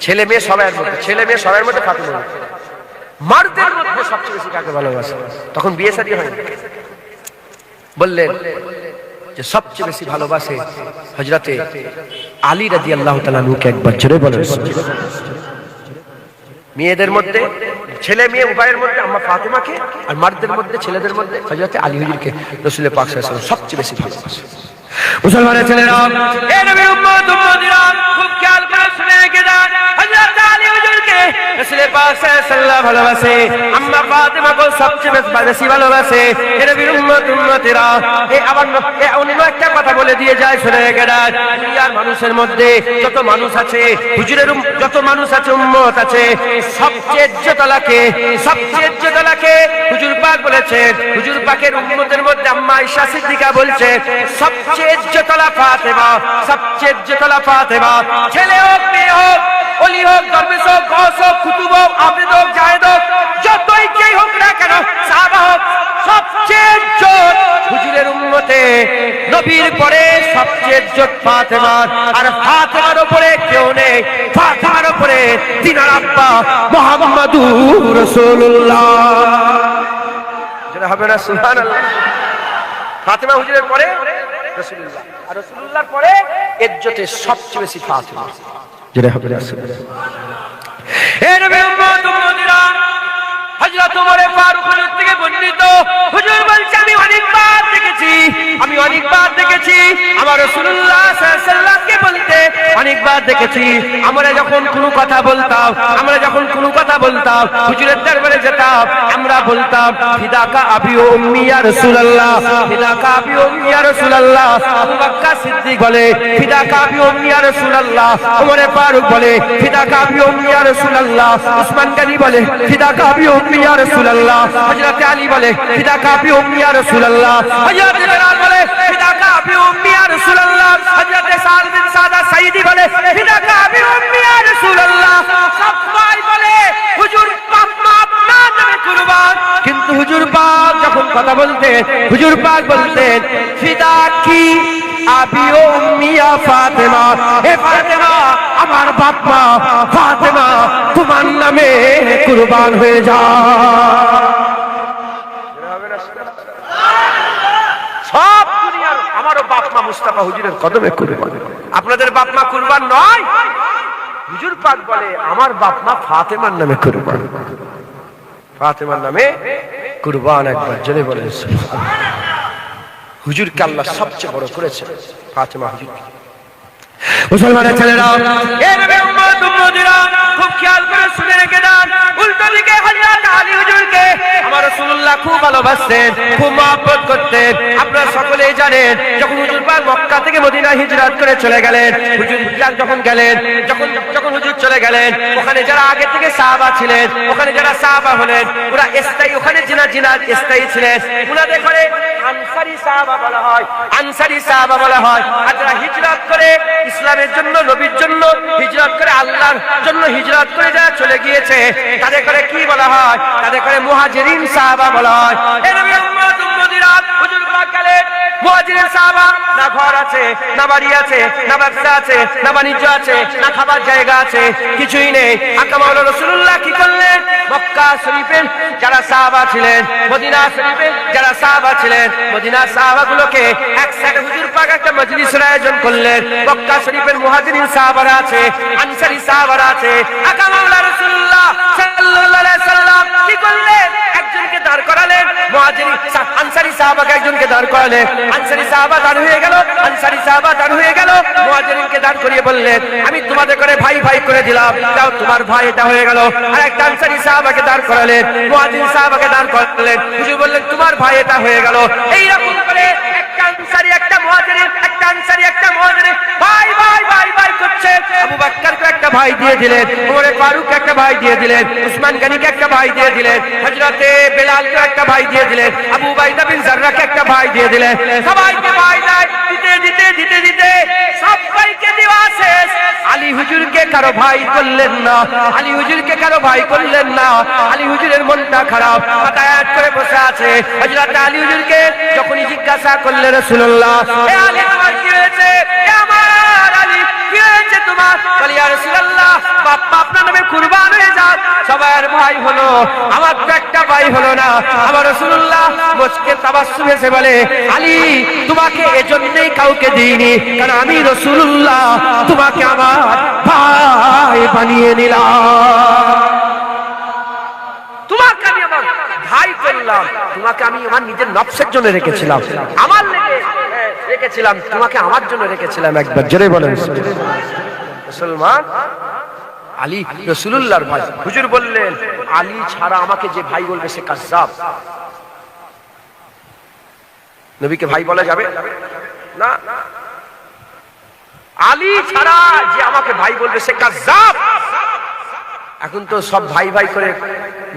ছেলে মেয়ে সবার মধ্যে, ছেলে মেয়ে সবার মধ্যে ফাতেমা, মারদের মধ্যে সবচেয়ে বেশি কাকে ভালোবাসে? তখন বিয়ে শাদী হয়নি। বললেন যে সবচেয়ে বেশি ভালোবাসে হযরতে আলী রাদিয়াল্লাহু তাআলা আনহুকে, একবার জোরে বলেন। মেয়েদের মধ্যে, ছেলে মেয়ে উভয়ের মধ্যে আম্মা ফাতেমাকে, আর মারদের মধ্যে, ছেলেদের মধ্যে হযরতে আলী হুজুরকে রাসূল পাক সাল্লাল্লাহু আলাইহি ওয়াসাল্লাম সবচেয়ে বেশি ভালোবাসে। মুসলমানের ছেলেরা, এই নবীর উম্মত উম্মতিরা, খুব খেয়াল করে শুনে রেখে যান, হযরত আলী হুজুরকে রাসূল পাক সাল্লাল্লাহু ভালোবাসে, আম্মা ফাতেমাকে সবচেয়ে বেশি ভালোবাসে। এর উম্মতেরা আবার অন্য একটা কথা বলে দিয়ে যায়, শুনে গেরা দুনিয়ার মানুষের মধ্যে যত মানুষ আছে, হুজুরের যত মানুষ আছে, উম্মত আছে, সবচেয়ে ইজ্জতওয়ালাকে হুজুর পাক বলেছেন। হুজুর পাকের উম্মতের মধ্যে আম্মা আয়েশা সিদ্দিকা বলছে সবচেয়ে ইজ্জতওয়ালা ফাতেমা, সবচেয়ে ইজ্জতওয়ালা ফাতেমা। ছেলে হোক, মেয়ে হোক, ওলি হোক, দরবেশ হোক, গৌস হোক, কুতুব হোক, আবেদ হোক, জায়েদ হোক, যতই যেই হোক না কেন, সাহাবা হোক, সবচেয়ে ইজ্জত হুজুরের উম্মতে। নবীর পরে সবচেয়ে ইজ্জত ফাতেমার, আর ফাতেমার উপরে কেউ নেই। ফাতেমার উপরে তিনার আব্বা মুহাম্মাদুর রাসূলুল্লাহ। যেটা হবে না সুবহানাল্লাহ। ফাতেমা হুজুরের পরে রাসূলুল্লাহ, আর রাসূলুল্লাহর পরে ইজ্জতে সবচেয়ে বেশি ফাতেমা। যেটা হবে না সুবহানাল্লাহ। এর উম্মত উম্মতিরা হযরত ওমর ফারুক থেকে বর্ণিত, হুজুর বলছে আমি অনেকবার দেখেছি আমার রাসূলুল্লাহ সাল্লাল্লাহু আলাইহি ওয়াসাল্লামকে বলতে, অনেকবার দেখেছি আমরা যখন কোনো কথা বলতাম, হুজুরের দরবারে যেতাম, আমরা বলতাম ফিদাকা আবি ও উম্মি ইয়া রাসূলুল্লাহ, ফিদাকা আবি ও উম্মি ইয়া রাসূলুল্লাহ। আবু বকর সিদ্দিক বলে ফিদাকা আবি ও উম্মি ইয়া রাসূলুল্লাহ, ওমর ফারুক বলে ফিদাকা আবি ও উম্মি ইয়া রাসূলুল্লাহ, উসমান গনি বলে ফিদাকা আবি ও উম্মি ইয়া রাসূলুল্লাহ, হযরত আলী বলে ফিদাকা আবি ও উম্মি ইয়া রাসূলুল্লাহ, হযরত বেলাল বলে ফিদাকা আবি ও উম্মি ইয়া রাসূলুল্লাহ, হযরত সাদ বিন সাদা সাইদি বলে ফিদাকা আবি ও উম্মি ইয়া রাসূলুল্লাহ। সবাই বলে হুজুর পাক আপনার নামে কুরবান। কিন্তু হুজুর পাক যখন কথা বলতেন, হুজুর পাক বলতেন ফিদাকি আবি ও উম্মি ইয়া ফাতেমা, হে ফাতেমা আমার বাপ মা ফাতেমা তোমার নামে কুরবান হয়ে যায়। সব দুনিয়ার আমারও বাপ মা মুস্তাফা হুজুরের কদমে কুরবান। আপনাদের বাপ মা কুরবান নয়, হুজুর পাক বলে আমার বাপ মা ফাতেমার নামে কুরবান, ফাতেমার নামে কুরবান। একবার জেনে বলেন হুজুরকে আল্লাহ সবচেয়ে বড় করেছে, ফাতেমা হুজুর। মুসলমানের ছেলেরা, এর উম্মত উম্মতিরা খুব খেয়াল করে শুনে রেখে দেন, উল্টো দিকে হযরত আলী হুজুরকে আমার রাসূলুল্লাহ খুব ভালোবাসতেন, খুব মহব্বত করতেন। আপনারা সকলেই জানেন যখন হুজুর পাক মক্কা থেকে মদিনা হিজরত করে চলে গেলেন, হুজুর যখন গেলেন, যখন হুজুর চলে গেলেন, ওখানে যারা আগে থেকে সাহাবা ছিলেন, ওখানে যারা সাহাবা হলেন, ওরা স্থায়ী, ওখানে জিনাত স্থায়ী ছিলেন, ওনাদের করে আনসারী সাহাবা বলা হয়, আনসারী সাহাবা বলা হয়। আর যারা হিজরত করে ইসলামের জন্য, নবীর জন্য হিজরত করে, আল্লাহর জন্য হিজরত করে যারা চলে গিয়েছে, তাদের করে কি বলা হয়? তাদের করে মুহাজিরিন সাহাবা বলা হয়। এই নবীর উম্মত উম্মতিরা হুজুর পাক গেলেন, মুহাজিরিন সাহাবা না ঘর আছে, না বাড়ি আছে, না ব্যবসা আছে, না বাণিজ্য আছে, না খাবার জায়গা আছে, কিছুই নেই। আকা মাওলা রাসূলুল্লাহ কি করলেন? মক্কা শরীফের যারা সাহাবা ছিলেন, মদিনা শরীফের যারা সাহাবা ছিলেন, মদিনা সাহাবাগুলোকে একসাথে হুজুর পাক একটা মজলিসের আয়োজন করলেন। মক্কা শরীফের মুহাজিরিন সাহাবারা আছে, আনসারী সাহাবারা আছে। আকা মাওলা রাসূলুল্লাহ সাল্লাল্লাহু আলাইহি সাল্লাম কি করলেন? একজনকে দাঁড় করালেন, মুহাজিরিন আনসারী সাহাবাকে একজনকে দাঁড় করালেন। আনসারী সাহাবা দাঁড় হয়ে গেল, আনসারী সাহাবা দাঁড় হয়ে গেল, মুহাজিরিনকে দাঁড় করিয়ে বললেন আমি তোমাদের করে ভাই ভাই করে দিলাম, যাও তোমার ভাই এটা হয়ে গেল। আর একটা আনসারী সাহাবাকে দাঁড় করালেন, মুহাজিরিন সাহাবাকে দাঁড় করালেন, হুজুর বললেন তোমার ভাই এটা হয়ে গেল। এইরকম করে একটা আনসারী একটা মুহাজিরিন, একটা আনসারী একটা মুহাজিরিন ভাই ভাই ভাই ভাই করছে। আবু বকরকে একটা ভাই দিয়ে দিলেন, ওমর ফারুককে একটা ভাই দিয়ে দিলেন, উসমান গনিকে একটা ভাই দিয়ে দিলেন, হযরতে বেলালকে একটা ভাই দিয়ে দিলেন, আবু উবাইদা বিন জাররাহকে একটা ভাই দিয়ে দিলেন। সবাইকে ভাই দেয়, দিতে দিতে সবাইকে দেওয়া শেষ। আলী হুজুরকে কারো ভাই করলেন না, আলী হুজুরকে কারো ভাই করলেন না। আলী হুজুরের মনটা খারাপ, হতায়াত করে বসে আছে। হযরত আলী হুজুরকে যখনই জিজ্ঞাসা করলেন রাসূলুল্লাহ, এ আলী তোমার কি হয়েছে? এ আমার আলী কি হয়েছে তোমার? বলে ইয়া রাসূলুল্লাহ বাপ্পা আপনার নামে কুরবান হয়ে যাক। সবার ভাই হলো, আমার তো একটা ভাই হলো না। আমার রাসূলুল্লাহ মুচকে তাবাসসুম এসে বলে আলী তোমাকে এজন্যই কাউকে দিইনি, কারণ আমি রাসূলুল্লাহ তোমাকে আমার ভাই বানিয়ে নিলাম, তোমাকে আমি আমার ভাই করলাম, তোমাকে আমি আমার নিজের নফসের জন্য রেখেছিলাম, আমার রেখেছিলাম, তোমাকে আমার জন্য রেখেছিলাম। একবার জোরে বলেন মুসলমান। আলী রাসূলুল্লাহর ভাই। হুজুর বললেন আলী ছাড়া আমাকে যে ভাই বলবে সে কাযযাব। নবীকে ভাই বলা যাবে না, আলী ছাড়া যে আমাকে ভাই বলবে সে কাযযাব। এখন তো সব ভাই ভাই করে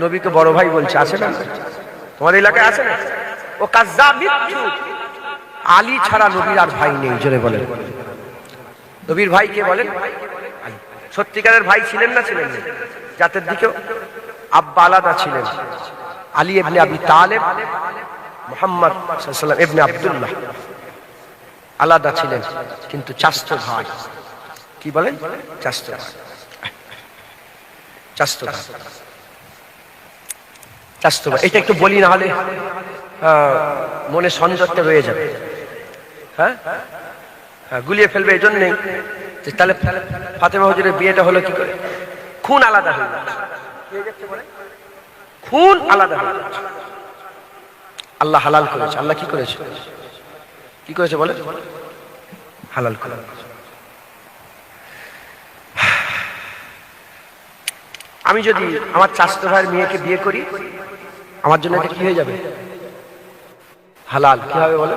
নবীকে বড় ভাই বলছে, আছে না? তোমাদের এলাকায় আছে না? ও কাযযাব, মিথ্যু। আলী ছাড়া নবীর আর ভাই নেই, জোরে বলেন। নবীর ভাই কে বলেন? আলী। সত্যিকারের ভাই ছিলেন না ছিলেন না? জাতের দিকেও আব্বা আলাদা ছিলেন। আলী ইবনে আবি তালেব, মুহাম্মদ সাল্লাল্লাহু আলাইহি ওয়াসাল্লাম ইবনে আব্দুল্লাহ আলাদা ছিলেন, কিন্তু চাচতো ভাই। কি বলেন? চাচতো ভাই, চাচতো ভাই, চাচতো ভাই। এটা একটু বলি, না হলে মনে সন্দেহটা রয়ে যাবে। হ্যাঁ হ্যাঁ, গুলিয়ে ফেলবে। এই জন্যই যে তাহলে ফাতেমা হুজুরের বিয়েটা হলো কি করে? খুন আলাদা হয়ে যাচ্ছে, খুন আলাদা হয়ে যাচ্ছে। আল্লাহ হালাল করেছে। আল্লাহ কি করেছে? কি করেছে বলে? হালাল করে। আমি যদি আমার চাচতো ভাইয়ের মেয়েকে বিয়ে করি, আমার জন্য এটা কি হয়ে যাবে? হালাল। কি হবে বলে?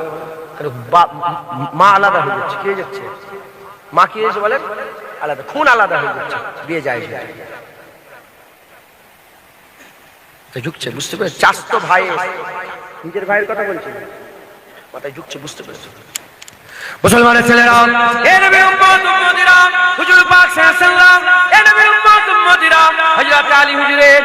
মা আলাদা হয়ে যাচ্ছে। কি হয়ে যাচ্ছে? মা কি হয়েছে বলেন? আলাদা। খুন আলাদা হয়ে যাচ্ছে, বিয়ে যায়। ঝুঁকছে, বুঝতে পেরেছি? চাচতো ভাই নিজের ভাইয়ের কথা বলছে, মাথায় ঝুঁকছে, বুঝতে পেরেছি? মুসলমানের ছেলেরা, এ নবীর উম্মত উম্মতিরা, হুজুর পাক সাল্লাল্লাহু আলাইহি ওয়াসাল্লাম এ নবীর উম্মত উম্মতিরা হযরত আলী হুজুরের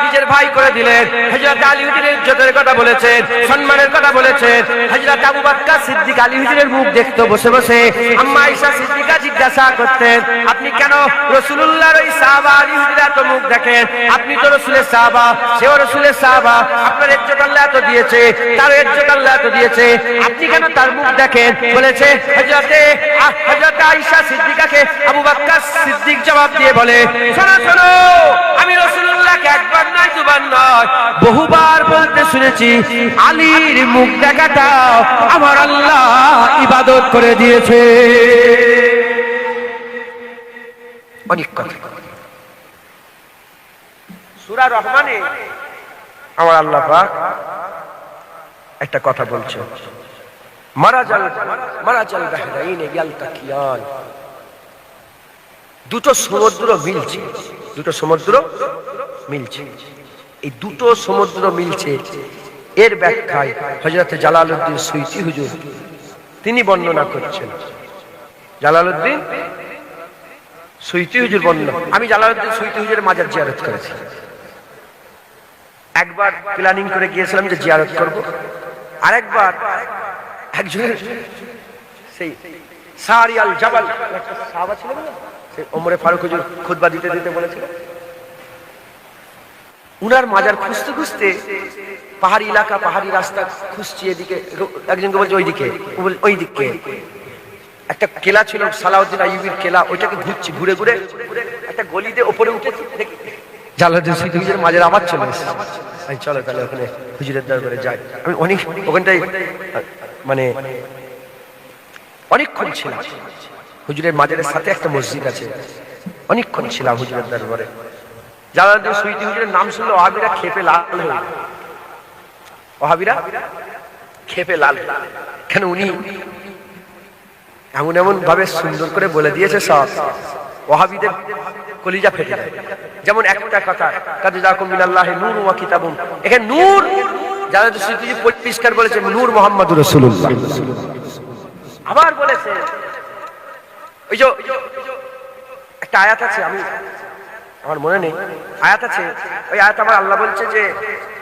নিজের ভাই করে দিলেন। হযরত আলী হুজুরের ইজ্জতের কথা বলেছেন, সম্মানের কথা বলেছেন। হযরত আবু বকর সিদ্দিক আলী হুজুরের মুখ দেখতে বসে বসে আম্মা আয়েশা সিদ্দিকা জিজ্ঞাসা করতেন, আপনি কেন রাসূলুল্লাহর ওই সাহাবা আলী হুজুরের এত মুখ দেখেন? আপনি তো রাসূলের সাহাবা, সেও রাসূলের সাহাবা। আপনার ইজ্জত আল্লাহ এত দিয়েছে, তার ইজ্জত আল্লাহ এত দিয়েছে, আপনি কেন তার মুখ দেখেন? বলেছে হযরত আয়েশা সিদ্দিকাকে আবু বকর সিদ্দিক জবাব দিয়ে বলে, শোনো শোনো, আমি রাসূলুল্লাহকে একবার নয় দুবার নয় বহুবার বলতে শুনেছি, আলীর মুখ দেখাটা আমার আল্লাহ ইবাদত করে দিয়েছে। অনেক কথা সূরা রহমানে আমার আল্লাহ পাক একটা কথা বলছে, মারাজাল বাহরাইনে ইয়ালতাকিয়ান। দুটো সমুদ্র মিলছে, দুটো সমুদ্র মিলছে। এই দুটো সমুদ্র মিলছে, এর ব্যাখ্যায় হযরত জালালউদ্দিন সুয়ুতী হুজুর তিনি বর্ণনা করছেন। জালালউদ্দিন সুয়ুতী হুজুর বর্ণনা। আমি জালালউদ্দিন সুয়ুতী হুজুরের মাজার জিয়ারত করেছি। একবার প্ল্যানিং করে গিয়েছিলাম যে জিয়ারত করব, আরেকবার একজনের সেই সারিয়াল জাবাল একটা সাহাবা ছিলেন না, সেই ওমরে ফারুক হুজুর খুতবা দিতে দিতে বলেছিলেন, উনার মাজার খুঁজতে খুঁজতে পাহাড়ি এলাকা, পাহাড়ি রাস্তা খুঁজছি, এদিকে একজনকে বলছে ওইদিকে, ওই দিকে একটা কেলা ছিল সালাউদ্দিন আইয়ুবীর কেলা, ওইটাকে ঘুরছি, ঘুরে ঘুরে একটা গলিতে ওপরে উঠেছি, জালালউদ্দিন সুয়ুতী হুজুরের মাজার আবার চলে এসেছে। আমি চলো তাহলে ওখানে হুজুরের দরবারে যাই। আমি অনেক ওখানটাই মানে অনেকক্ষণ ছিলাম। হুজুরের মাজারের সাথে একটা মসজিদ আছে, অনেকক্ষণ ছিলাম হুজুরের দরবারে। জালালউদ্দিন সুয়ুতী হুজুরের নাম শুনলে ওহাবিরা খেপে লাল হয়ে যায়। ওহাবিরা খেপে লাল, কেন উনি এমন এমন ভাবে সুন্দর করে বলে দিয়েছে, সব ওহাবিদের কলিজা ফেটে যায়। যেমন একটা কথা, কাদ জাকুম মিনাল্লাহি নূরুন ওয়া কিতাবুন, এখানে নূর জালালউদ্দিন সুয়ুতী পরিষ্কার বলেছে, নূর মুহাম্মাদুর রাসূলুল্লাহ। আবার বলেছে, ওই যে একটা আয়াত আছে, আমি আমার মনে নেই আয়াত আছে, ওই আয়াত আমার আল্লাহ বলছে যে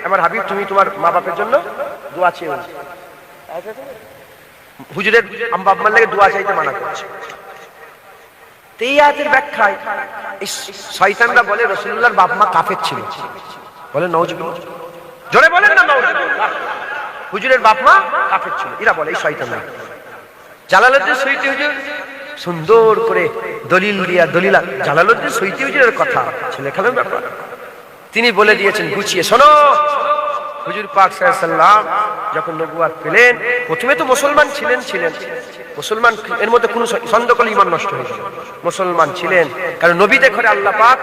আমার হাবিব তুমি তোমার মা বাপের জন্য দোয়া চেয়ে, হুজুরের আম্মা আব্বার লাগে দোয়া চাইতে মানা করছে। এই আয়াতের ব্যাখ্যায় শয়তানরা বলে রাসূলুল্লাহর বাপ মা কাফের ছিল, বলে নাউজুবিল্লাহ, জোরে বলেন না নাউজুবিল্লাহ, হুজুরের বাপ মা কাফের ছিল, এরা বলে এই শয়তানরা। জালালউদ্দিন সুয়ুতী হুজুর সুন্দর করে দলিল দিয়া, দলিল জালালউদ্দিন সুয়ুতী হুজুরের কথা ছেলে খেলার ব্যাপার তিনি বলে দিয়েছেন গুছিয়ে, শোনো হুজুর পাক সাল্লাল্লাহু আলাইহি সাল্লাম যখন নবুয়ত পেলেন, প্রথমে তো মুসলমান ছিলেন, মুসলমান, এর মধ্যে কোনো সন্দেহ করলে ঈমান নষ্ট হয়ে যাবে। মুসলমান ছিলেন কারণ নবীদের ঘরে আল্লাহ পাক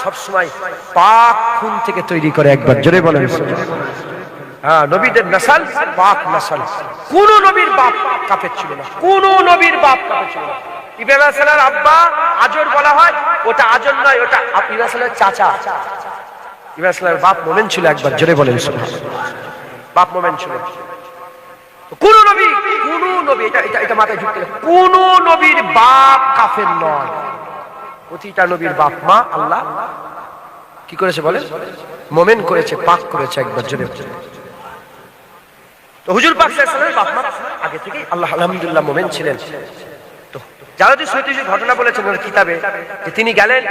সব সময় পাক খুন থেকে তৈরি করে। একবার জোরে বলেন হ্যাঁ, নবীদের নসল পাক নসল। কোন নবীর বাপ কাফের ছিল না, কোন নবীর বাপ কাফের ছিল না। ইব্রাহিম আলাইহিস সালামের আব্বা আজর বলা হয়, ওটা আজর নয়, ওটা ইব্রাহিম আলাইহিস সালামের চাচা। ইব্রাহিম আলাইহিস সালামের বাপ মুমিন ছিল। একবার জোরে বলেন সুবহানাল্লাহ। বাপ মুমিন ছিল। কোন নবী এটা মাথায় ঢুকতে, কোন নবীর বাপ কাফের নয়। প্রতিটা নবীর বাপ মা আল্লাহ কি করেছে বলেন? মুমিন করেছে, পাক করেছে। একবার জোরে। তো হুজুর পাক সাল্লাল্লাহু আলাইহি ওয়াসাল্লামের বাপ মা আগে থেকেই আল্লাহ আলহামদুলিল্লাহ মুমিন ছিলেন। তো জালালউদ্দিন সুয়ুতী ঘটনা বলেছেন ওর কিতাবে যে তিনি গেলেন,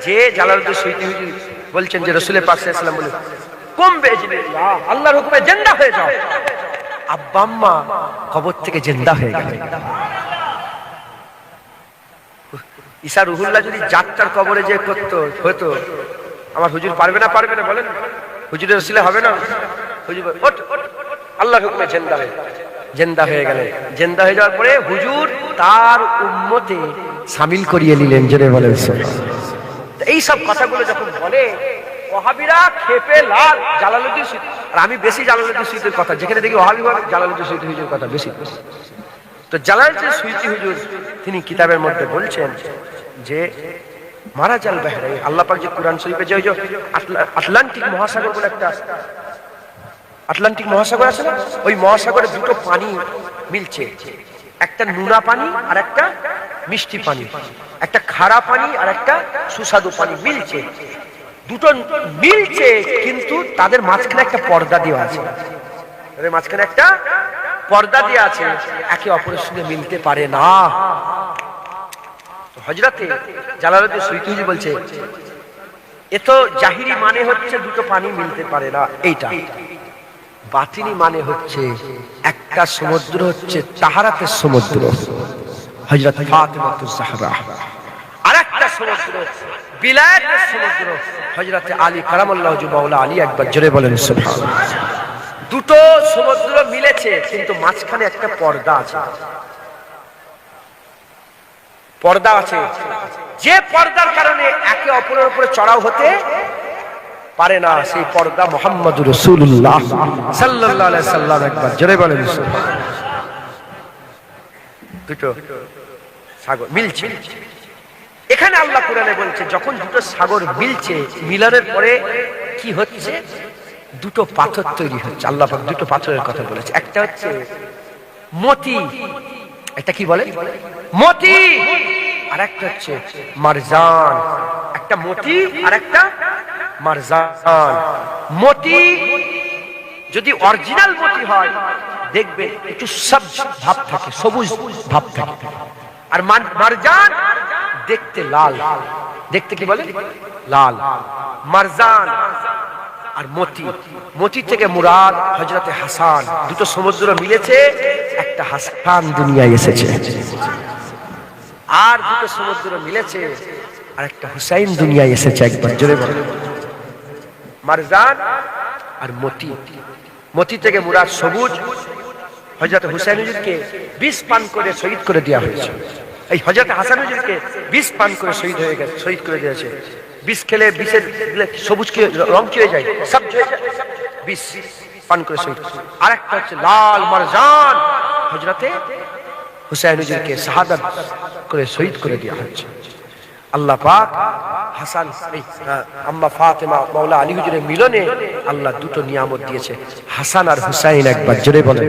যে জালালউদ্দিন সুয়ুতী বলছেন যে রাসূল পাক সাল্লাল্লাহু আলাইহি ওয়াসাল্লাম বলে কুম বিইজনিল্লাহ, আল্লাহর হুকুমে জিন্দা হয়ে যাও। আব্বা আম্মা কবর থেকে জিন্দা হয়ে গেলেন। ঈসা রুহুল্লাহ যদি যাত্রার কবরে যে করতো হতো, আমার হুজুর পারবে না বলেন? হুজুরের ওসিলা হবে না? হুজুর আল্লাহর হুকুমে জিন্দা হয়ে গেলেন। জিন্দা হয়ে যাওয়ার পরে হুজুর তার উম্মতে শামিল করিয়ে নিলেন। জেনে বলেন এই সব কথাগুলো যখন বলে ওয়াহাবিরা খেপে লাল। জালালউদ্দিন সুয়ুতী, আর আমি বেশি জালালউদ্দিন সুয়ুতীর কথা যেখানে দেখি ওয়াহাবি হয়, জালালউদ্দিন সুয়ুতী হুজুর কথা বেশি। তো জালালউদ্দিন সুয়ুতী হুজুর তিনি কিতাবের মধ্যে বলছেন যে মারাজাল বাহরাইন, আল্লাহ পাক যে কুরআন শরীফে যে আটলান্টিক মহাসাগর বলে একটা আটলান্টিক মহাসাগর আছে না, ওই মহাসাগরে দুটো পানি মিলছে, একটা নুনা পানি আর একটা মিষ্টি পানি, একটা খারা পানি আর একটা সুস্বাদু পানি মিলছে। দুটো মিলছে কিন্তু তাদের মাঝখানে একটা পর্দা দেওয়া আছে, তাদের মাঝখানে একটা পর্দা দেওয়া আছে, একে অপরের সঙ্গে মিলতে পারে না। হযরতে জালালউদ্দিন সুয়ুতী বলছে এ তো জাহিরি মানে হচ্ছে দুটো পানি মিলতে পারে না, এইটা বাতিনি মানে হচ্ছে একটা সমুদ্র হচ্ছে তাহারাতের সমুদ্র হযরত ফাতেমাতুজ জাহরা, আর একটা সমুদ্র বিলায়াতের সমুদ্র হযরত আলী কারামাল্লাহু ওয়াজহু আলী। একবার জোরে বলেন সুবহানাল্লাহ। দুটো সমুদ্র মিলেছে কিন্তু মাঝখানে একটা পর্দা আছে, পর্দা আছে, যে পর্দার কারণে একে অপরের উপরে চড়াও হতে পারে না, সেই পর্দা মুহাম্মদুর রাসূলুল্লাহ সাল্লাল্লাহু আলাইহি সাল্লাম। একবার জোরে বলেন সুবহানাল্লাহ। দুটো সাগর মিলছে, এখানে আল্লাহ কোরআনে বলছে যখন দুটো সাগর মিলছে, মিলনের পরে কি হচ্ছে? দুটো পাথর তৈরি হচ্ছে। আল্লাহ পাক দুটো পাথরের কথা বলেছে, একটা হচ্ছে মতি, এটা কি বলে মতি, আর একটা হচ্ছে মারজান। একটা মতি আর একটা মারজান। মতি যদি অরিজিনাল মতি হয় দেখবে একটু সবুজ ভাব থাকে, সবুজ ভাব থাকে, আর মারজান দেখতে লাল, দেখতে কি বলে লাল। মারজান আর মতি, মতি থেকে মুরাদ হযরতে হাসান। দুটো সমুদ্র মিলেছে, একটা হাসান দুনিয়ায় এসেছে, আর দুটো সমুদ্র মিলেছে আর একটা হুসাইন দুনিয়ায় এসেছে। একবার জোরে বলেন মারজান আর মতি। মতি থেকে মুরাদ সবুজ। হযরত হুসাইন হুজুরকে বিষ পান করে শহীদ করে দেওয়া হয়েছে। এই হযরত হাসান হুজুরকে বিষ পান করে শহীদ হয়ে গেছে, শহীদ করে দিয়েছে। বিষ খেলে বিষের সবুজ কি রং কি হয়ে যায়, সব হয়ে যায়, বিষ পান করে শহীদ। আর একটা হচ্ছে লাল মারজান, হযরতে হুসাইন হুজুরকে শাহাদাত করে শহীদ করে দেওয়া হয়েছে। আল্লাহ পাক হাসান আম্মা ফাতেমা মাওলা আলী হুজুরের মিলনে আল্লাহ দুটো নিয়ামত দিয়েছে, হাসান আর হুসাইন। একবার জোরে বলেন।